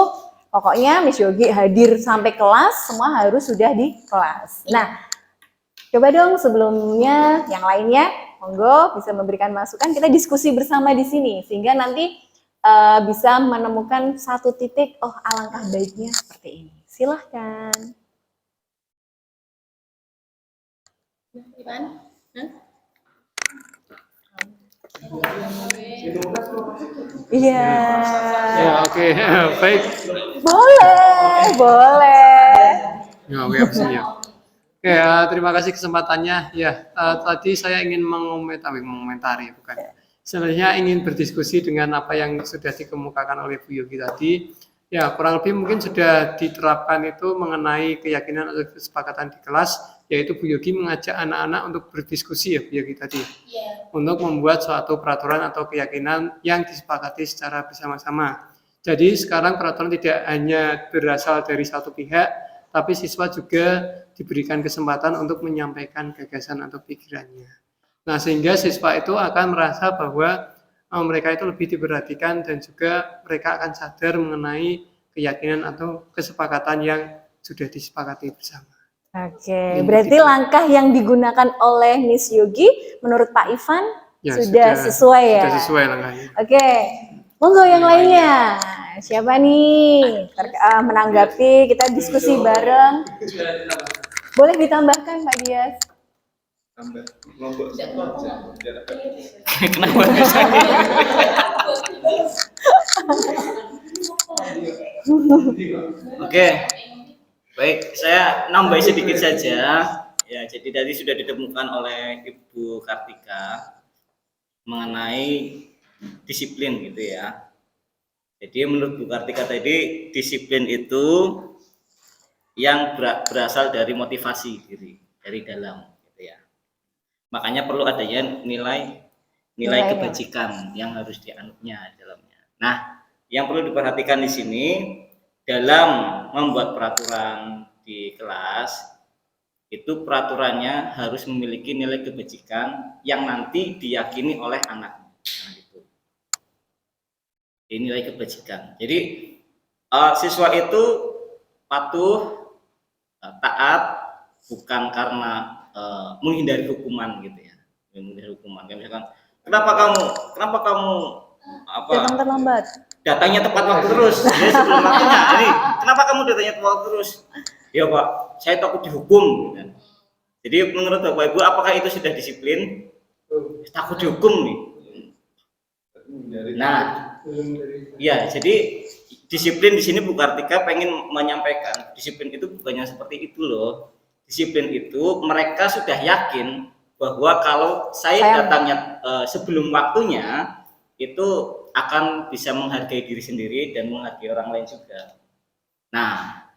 pokoknya Miss Yogi hadir sampai kelas, semua harus sudah di kelas. Nah, coba dong sebelumnya yang lainnya, monggo bisa memberikan masukan, kita diskusi bersama di sini sehingga nanti bisa menemukan satu titik, oh alangkah baiknya seperti ini. Silahkan. Iya. Ya, oke. Baik. Boleh. Ya, oke, opsinya. Oke, terima kasih kesempatannya. Ya, tadi saya ingin mengomentari, bukan. Sebenarnya ingin berdiskusi dengan apa yang sudah dikemukakan oleh Bu Yogi tadi. Ya, kurang lebih mungkin sudah diterapkan itu mengenai keyakinan atau kesepakatan di kelas, yaitu Bu Yogi mengajak anak-anak untuk berdiskusi ya Bu Yogi tadi. Untuk membuat suatu peraturan atau keyakinan yang disepakati secara bersama-sama. Jadi sekarang peraturan tidak hanya berasal dari satu pihak, tapi siswa juga diberikan kesempatan untuk menyampaikan gagasan atau pikirannya. Nah, sehingga siswa itu akan merasa bahwa mereka itu lebih diperhatikan dan juga mereka akan sadar mengenai keyakinan atau kesepakatan yang sudah disepakati bersama. Oke, berarti langkah yang digunakan oleh Miss Yogi menurut Pak Ivan Ya, sudah sesuai ya? Sudah sesuai langkahnya. Oke, monggo yang lainnya. Siapa nih menanggapi, kita diskusi bareng. Boleh ditambahkan Pak Dias? Kelompok satu aja. Kenapa bisa Oke, baik, saya nambah sedikit saja. Ya, jadi tadi sudah ditemukan oleh Ibu Kartika mengenai disiplin gitu ya. Jadi menurut Bu Kartika tadi disiplin itu yang berasal dari motivasi diri dari dalam gitu ya. Makanya perlu adanya nilai kebajikan yang harus dianutnya dalamnya. Nah, yang perlu diperhatikan di sini dalam membuat peraturan di kelas itu peraturannya harus memiliki nilai kebajikan yang nanti diyakini oleh anak. Nah, itu. Ini nilai kebajikan. Jadi siswa itu patuh, taat bukan karena menghindari hukuman gitu ya. Menghindari hukuman. Kayak misalkan kenapa kamu Datang terlambat. datangnya tepat waktu terus. Jadi sebelum waktunya. Ini kenapa kamu datangnya tepat waktu terus? Ya Pak, saya takut dihukum. Jadi menurut Bapak Ibu, apakah itu sudah disiplin? Takut dihukum nih. Nah, ya jadi disiplin di sini Bu Kartika pengen menyampaikan disiplin itu bukannya seperti itu loh. Disiplin itu mereka sudah yakin bahwa kalau saya datangnya sebelum waktunya itu akan bisa menghargai diri sendiri dan menghargai orang lain juga. Nah,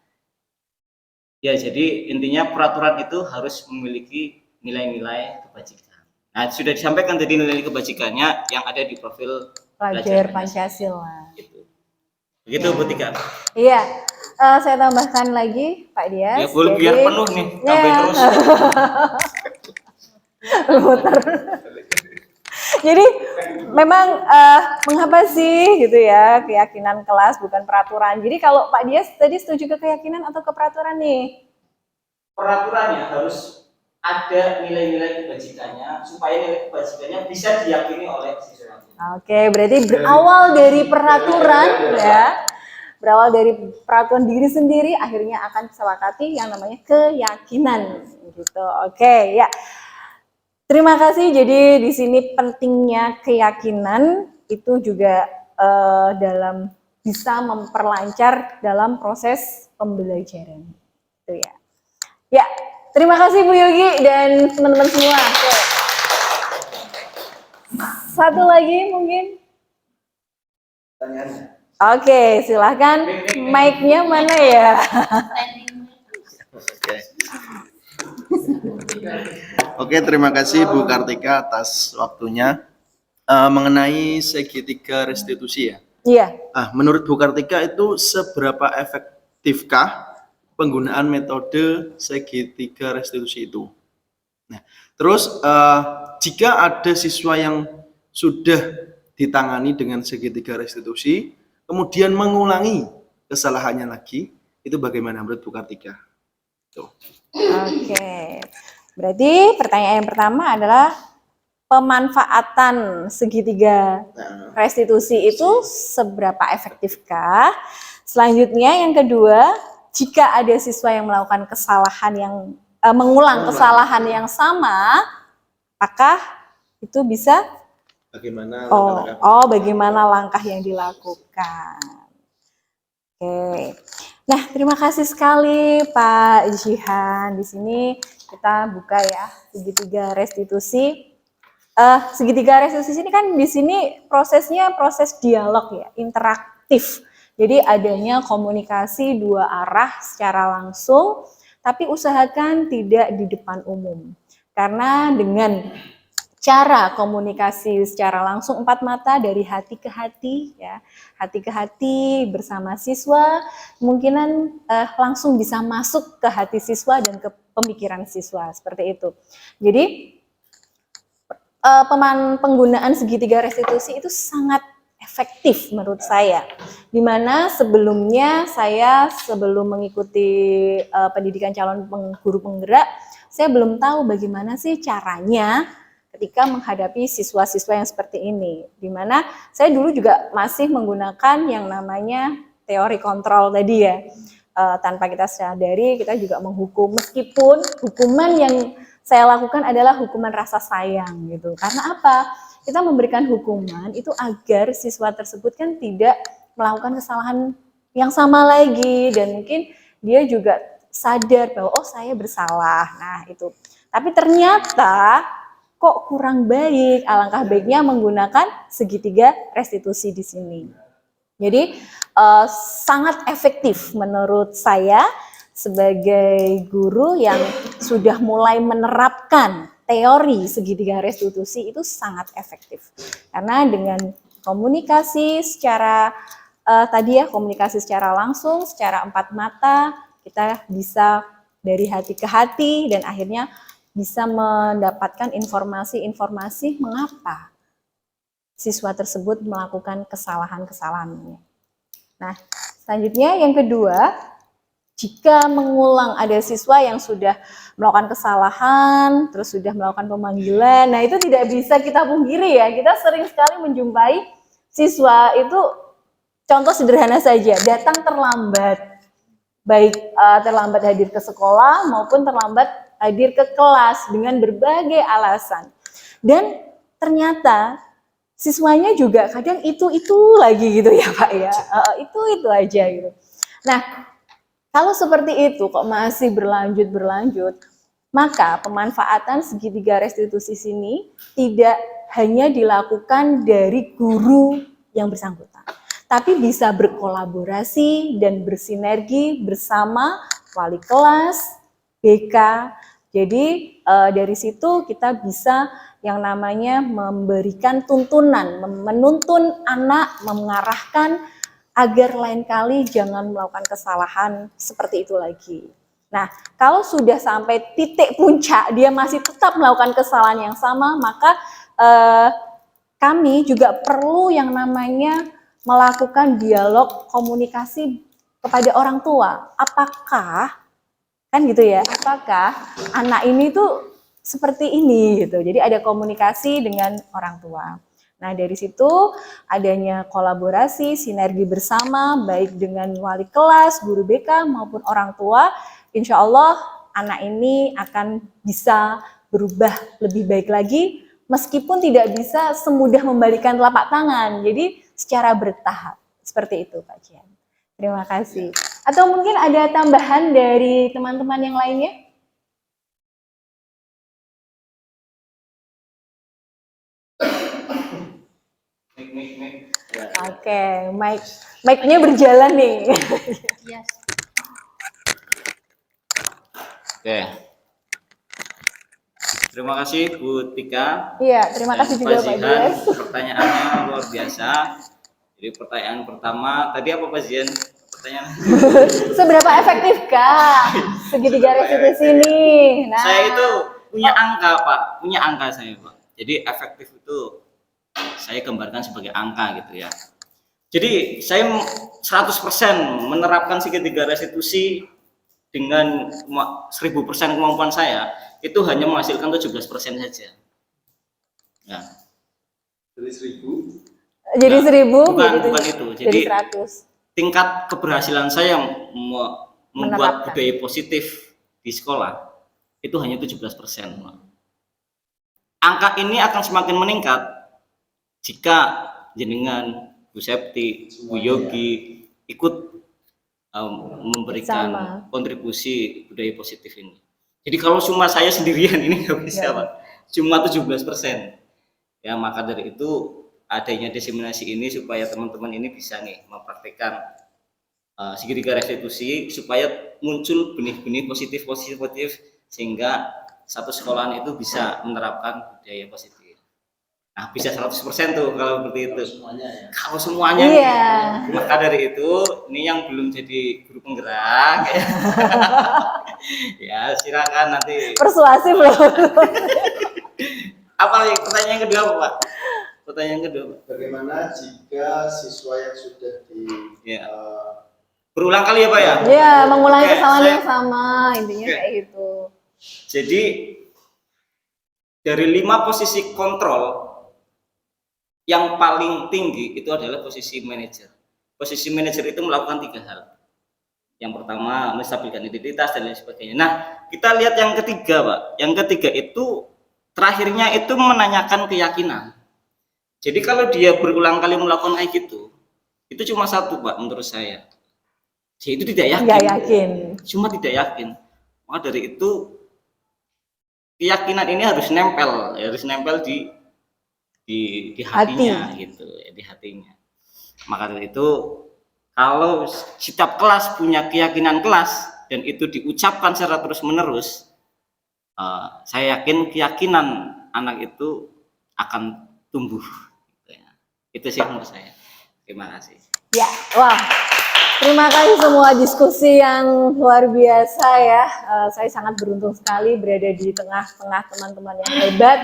ya jadi intinya peraturan itu harus memiliki nilai-nilai kebajikan. Nah, sudah disampaikan tadi nilai kebajikannya yang ada di profil Pelajar Pancasila. Gitu. Begitu Bu Tika. Iya, saya tambahkan lagi Pak Dias. Ya boleh biar penuh nih, sampai terus. Muter. Jadi memang mengapa sih gitu ya keyakinan kelas bukan peraturan. Jadi kalau Pak Dias tadi setuju ke keyakinan atau ke peraturan nih? Peraturannya harus ada nilai-nilai kebajikannya supaya nilai kebajikannya bisa diyakini oleh siswa. Oke, berarti berawal dari peraturan ya. Berawal dari peraturan diri sendiri akhirnya akan disepakati yang namanya keyakinan gitu. Oke, ya. Terima kasih. Jadi di sini pentingnya keyakinan itu juga dalam bisa memperlancar dalam proses pembelajaran. Itu ya. Ya, terima kasih Bu Yogi dan teman-teman semua. Oke. Satu lagi mungkin. Oke, silahkan. Mic-nya mana ya? Oke, terima kasih Bu Kartika atas waktunya. Mengenai segitiga restitusi ya. Iya. Menurut Bu Kartika itu seberapa efektifkah penggunaan metode segitiga restitusi itu? Nah, terus jika ada siswa yang sudah ditangani dengan segitiga restitusi, kemudian mengulangi kesalahannya lagi, itu bagaimana menurut Bu Kartika? Oke, berarti pertanyaan yang pertama adalah pemanfaatan segitiga restitusi itu seberapa efektifkah? Selanjutnya yang kedua, jika ada siswa yang melakukan kesalahan yang mengulang kesalahan yang sama, apakah itu bisa bagaimana langkah yang dilakukan? Oke. Nah, terima kasih sekali Pak Jihan. Di sini kita buka ya segitiga restitusi. Segitiga restitusi ini kan di sini prosesnya proses dialog ya, interaktif. Jadi adanya komunikasi dua arah secara langsung, tapi usahakan tidak di depan umum. Karena dengan cara komunikasi secara langsung empat mata dari hati ke hati ya, hati ke hati bersama siswa, kemungkinan langsung bisa masuk ke hati siswa dan ke pemikiran siswa seperti itu. Jadi penggunaan segitiga restitusi itu sangat efektif menurut saya. Dimana sebelumnya saya sebelum mengikuti pendidikan calon guru penggerak, saya belum tahu bagaimana sih caranya ketika menghadapi siswa-siswa yang seperti ini. Dimana saya dulu juga masih menggunakan yang namanya teori kontrol tadi ya. Tanpa kita sadari kita juga menghukum, meskipun hukuman yang saya lakukan adalah hukuman rasa sayang gitu. Karena apa? Kita memberikan hukuman itu agar siswa tersebut kan tidak melakukan kesalahan yang sama lagi dan mungkin dia juga sadar bahwa oh saya bersalah. Nah, itu. Tapi ternyata kok kurang baik. Alangkah baiknya menggunakan segitiga restitusi di sini. Jadi sangat efektif menurut saya sebagai guru yang sudah mulai menerapkan teori segitiga restitusi itu sangat efektif. Karena dengan komunikasi secara tadi ya, komunikasi secara langsung, secara empat mata, kita bisa dari hati ke hati dan akhirnya bisa mendapatkan informasi-informasi mengapa siswa tersebut melakukan kesalahan-kesalahannya. Nah, selanjutnya yang kedua, jika mengulang ada siswa yang sudah melakukan kesalahan, terus sudah melakukan pemanggilan, nah itu tidak bisa kita pungkiri ya, kita sering sekali menjumpai siswa itu, contoh sederhana saja, datang terlambat, baik terlambat hadir ke sekolah maupun terlambat hadir ke kelas dengan berbagai alasan. Dan ternyata siswanya juga kadang itu lagi gitu ya Pak ya, itu aja gitu. Nah, kalau seperti itu kok masih berlanjut, maka pemanfaatan segitiga restitusi sini tidak hanya dilakukan dari guru yang bersangkutan, tapi bisa berkolaborasi dan bersinergi bersama wali kelas, BK. Jadi dari situ kita bisa yang namanya memberikan tuntunan, menuntun anak, mengarahkan agar lain kali jangan melakukan kesalahan seperti itu lagi. Nah, kalau sudah sampai titik puncak dia masih tetap melakukan kesalahan yang sama, maka kami juga perlu yang namanya melakukan dialog komunikasi kepada orang tua. Apakah kan gitu ya, apakah anak ini tuh seperti ini gitu. Jadi ada komunikasi dengan orang tua. Nah, dari situ adanya kolaborasi, sinergi bersama baik dengan wali kelas, guru BK maupun orang tua, insya Allah anak ini akan bisa berubah lebih baik lagi meskipun tidak bisa semudah membalikan telapak tangan. Jadi secara bertahap. Seperti itu Pak Jian. Terima kasih. Atau mungkin ada tambahan dari teman-teman yang lainnya? Ya, Oke, mic-nya berjalan nih. Yes. Oke. Terima kasih Bu Tika. Iya, terima dan kasih Pak juga Pak Zihan. Dias. Pertanyaannya luar biasa. Jadi pertanyaan pertama, tadi apa Pak Zihan? Pertanyaan. Seberapa efektifkah segitiga restitusi ini? Nah, Saya itu punya angka Pak, punya angka saya Pak. Jadi efektif itu saya gambarkan sebagai angka gitu ya. Jadi saya 100% menerapkan segitiga restitusi dengan 1000% kemampuan saya, itu hanya menghasilkan 17% saja. Ya. Dari 1000 jadi 1000 bukan itu. jadi Jadi 100. tingkat keberhasilan saya membuat Menerapkan. budaya positif di sekolah itu hanya 17%. Angka ini akan semakin meningkat jika jenengan, Bu Septi, Bu Yogi ikut memberikan Sama. kontribusi budaya positif ini. Jadi kalau cuma saya sendirian ini nggak bisa Pak, cuma 17%. Ya maka dari itu adanya diseminasi ini supaya teman-teman ini bisa nih mempraktikkan segitiga restitusi supaya muncul benih-benih positif sehingga satu sekolahan itu bisa menerapkan budaya positif. Nah, bisa 100% tuh kalau seperti itu. Kalau semuanya Iya. maka dari itu ini yang belum jadi guru penggerak ya silakan nanti. Persuasif loh. Apa lagi pertanyaan kedua Pak? Pertanyaan kedua Pak. bagaimana jika siswa yang sudah di Ya. Berulang kali ya Pak ya? Iya, mengulangi Oke, kesalahan saya- yang sama, intinya Oke. kayak gitu. Jadi dari 5 posisi kontrol yang paling tinggi itu adalah posisi manajer. Posisi manajer itu melakukan 3 hal. Yang pertama menstabilkan identitas dan lain sebagainya. Nah, kita lihat yang ketiga Pak. Yang ketiga itu terakhirnya itu menanyakan keyakinan. Jadi kalau dia berulang kali melakukan kayak gitu, itu cuma satu Pak menurut saya. Dia itu tidak yakin. Nggak yakin. Cuma tidak yakin. Maka dari itu keyakinan ini harus nempel di hatinya gitu ya, di hatinya. Maka dari itu kalau setiap kelas punya keyakinan kelas dan itu diucapkan secara terus menerus, saya yakin keyakinan anak itu akan tumbuh. Itu sih menurut saya. Terima kasih. Ya, wah. Terima kasih semua diskusi yang luar biasa ya. Saya sangat beruntung sekali berada di tengah-tengah teman-teman yang hebat,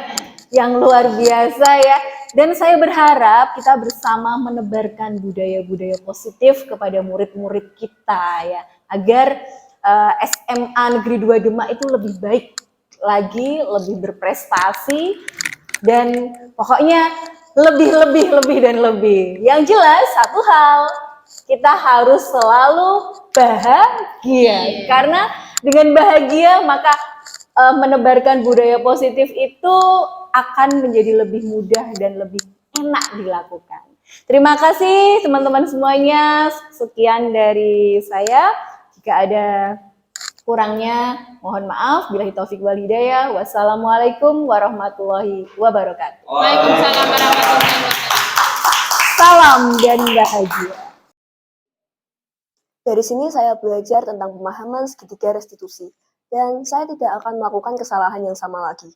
yang luar biasa ya. Dan saya berharap kita bersama menebarkan budaya-budaya positif kepada murid-murid kita ya, agar SMA Negeri 2 Demak itu lebih baik lagi, lebih berprestasi, dan pokoknya lebih dan lebih. Yang jelas satu hal, kita harus selalu bahagia, karena dengan bahagia maka menebarkan budaya positif itu akan menjadi lebih mudah dan lebih enak dilakukan. Terima kasih teman-teman semuanya. Sekian dari saya. Jika ada kurangnya mohon maaf. Billahi taufik wal hidayah. Wassalamualaikum warahmatullahi wabarakatuh. Waalaikumsalam warahmatullahi wabarakatuh. Salam dan bahagia. Dari sini saya belajar tentang pemahaman segitiga restitusi, dan saya tidak akan melakukan kesalahan yang sama lagi.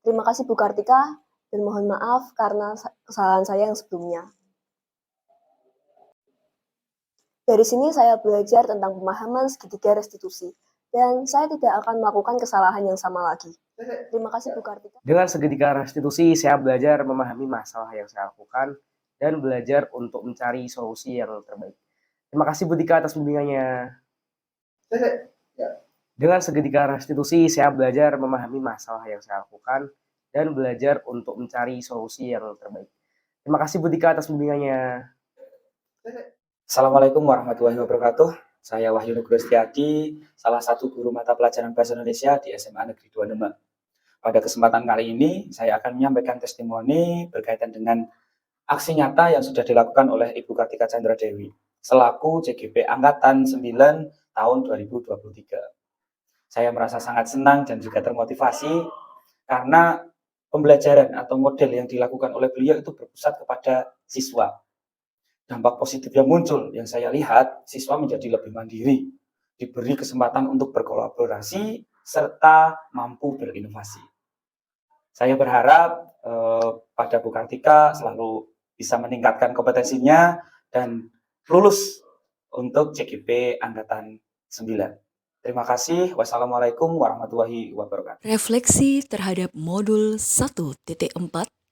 Terima kasih Bu Kartika, dan mohon maaf karena kesalahan saya yang sebelumnya. Dari sini saya belajar tentang pemahaman segitiga restitusi, dan saya tidak akan melakukan kesalahan yang sama lagi. Terima kasih Bu Kartika. Dengan segitiga restitusi, saya belajar memahami masalah yang saya lakukan dan belajar untuk mencari solusi yang terbaik. Terima kasih Bu Tika atas bimbingannya. Dengan segitiga restitusi, saya belajar memahami masalah yang saya lakukan dan belajar untuk mencari solusi yang terbaik. Terima kasih Bu Tika atas bimbingannya. Assalamualaikum warahmatullahi wabarakatuh. Saya Wahyu Nugroho Setiadi, salah satu guru mata pelajaran Bahasa Indonesia di SMA Negeri 2 Demak. Pada kesempatan kali ini, saya akan menyampaikan testimoni berkaitan dengan aksi nyata yang sudah dilakukan oleh Ibu Kartika Chandra Dewi selaku CGP Angkatan 9 tahun 2023. Saya merasa sangat senang dan juga termotivasi karena pembelajaran atau model yang dilakukan oleh beliau itu berpusat kepada siswa. Dampak positif yang muncul yang saya lihat, siswa menjadi lebih mandiri, diberi kesempatan untuk berkolaborasi, serta mampu berinovasi. Saya berharap pada Bu Kartika selalu bisa meningkatkan kompetensinya dan lulus untuk CGP Angkatan 9. Terima kasih. Wassalamualaikum warahmatullahi wabarakatuh. Refleksi terhadap modul 1.4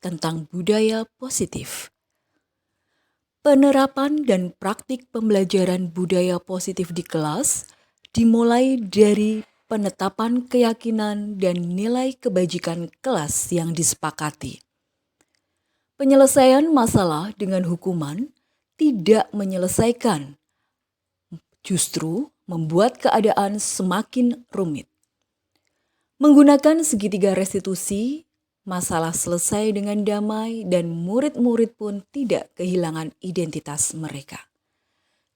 tentang budaya positif. Penerapan dan praktik pembelajaran budaya positif di kelas dimulai dari penetapan keyakinan dan nilai kebajikan kelas yang disepakati. Penyelesaian masalah dengan hukuman tidak menyelesaikan, justru membuat keadaan semakin rumit. Menggunakan segitiga restitusi, masalah selesai dengan damai dan murid-murid pun tidak kehilangan identitas mereka.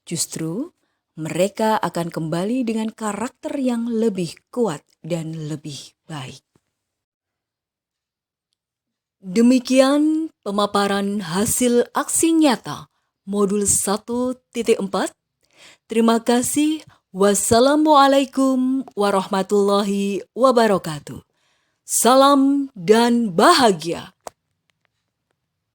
Justru, mereka akan kembali dengan karakter yang lebih kuat dan lebih baik. Demikian pemaparan hasil aksi nyata modul 1.4. Terima kasih. Wassalamualaikum warahmatullahi wabarakatuh. Salam dan bahagia.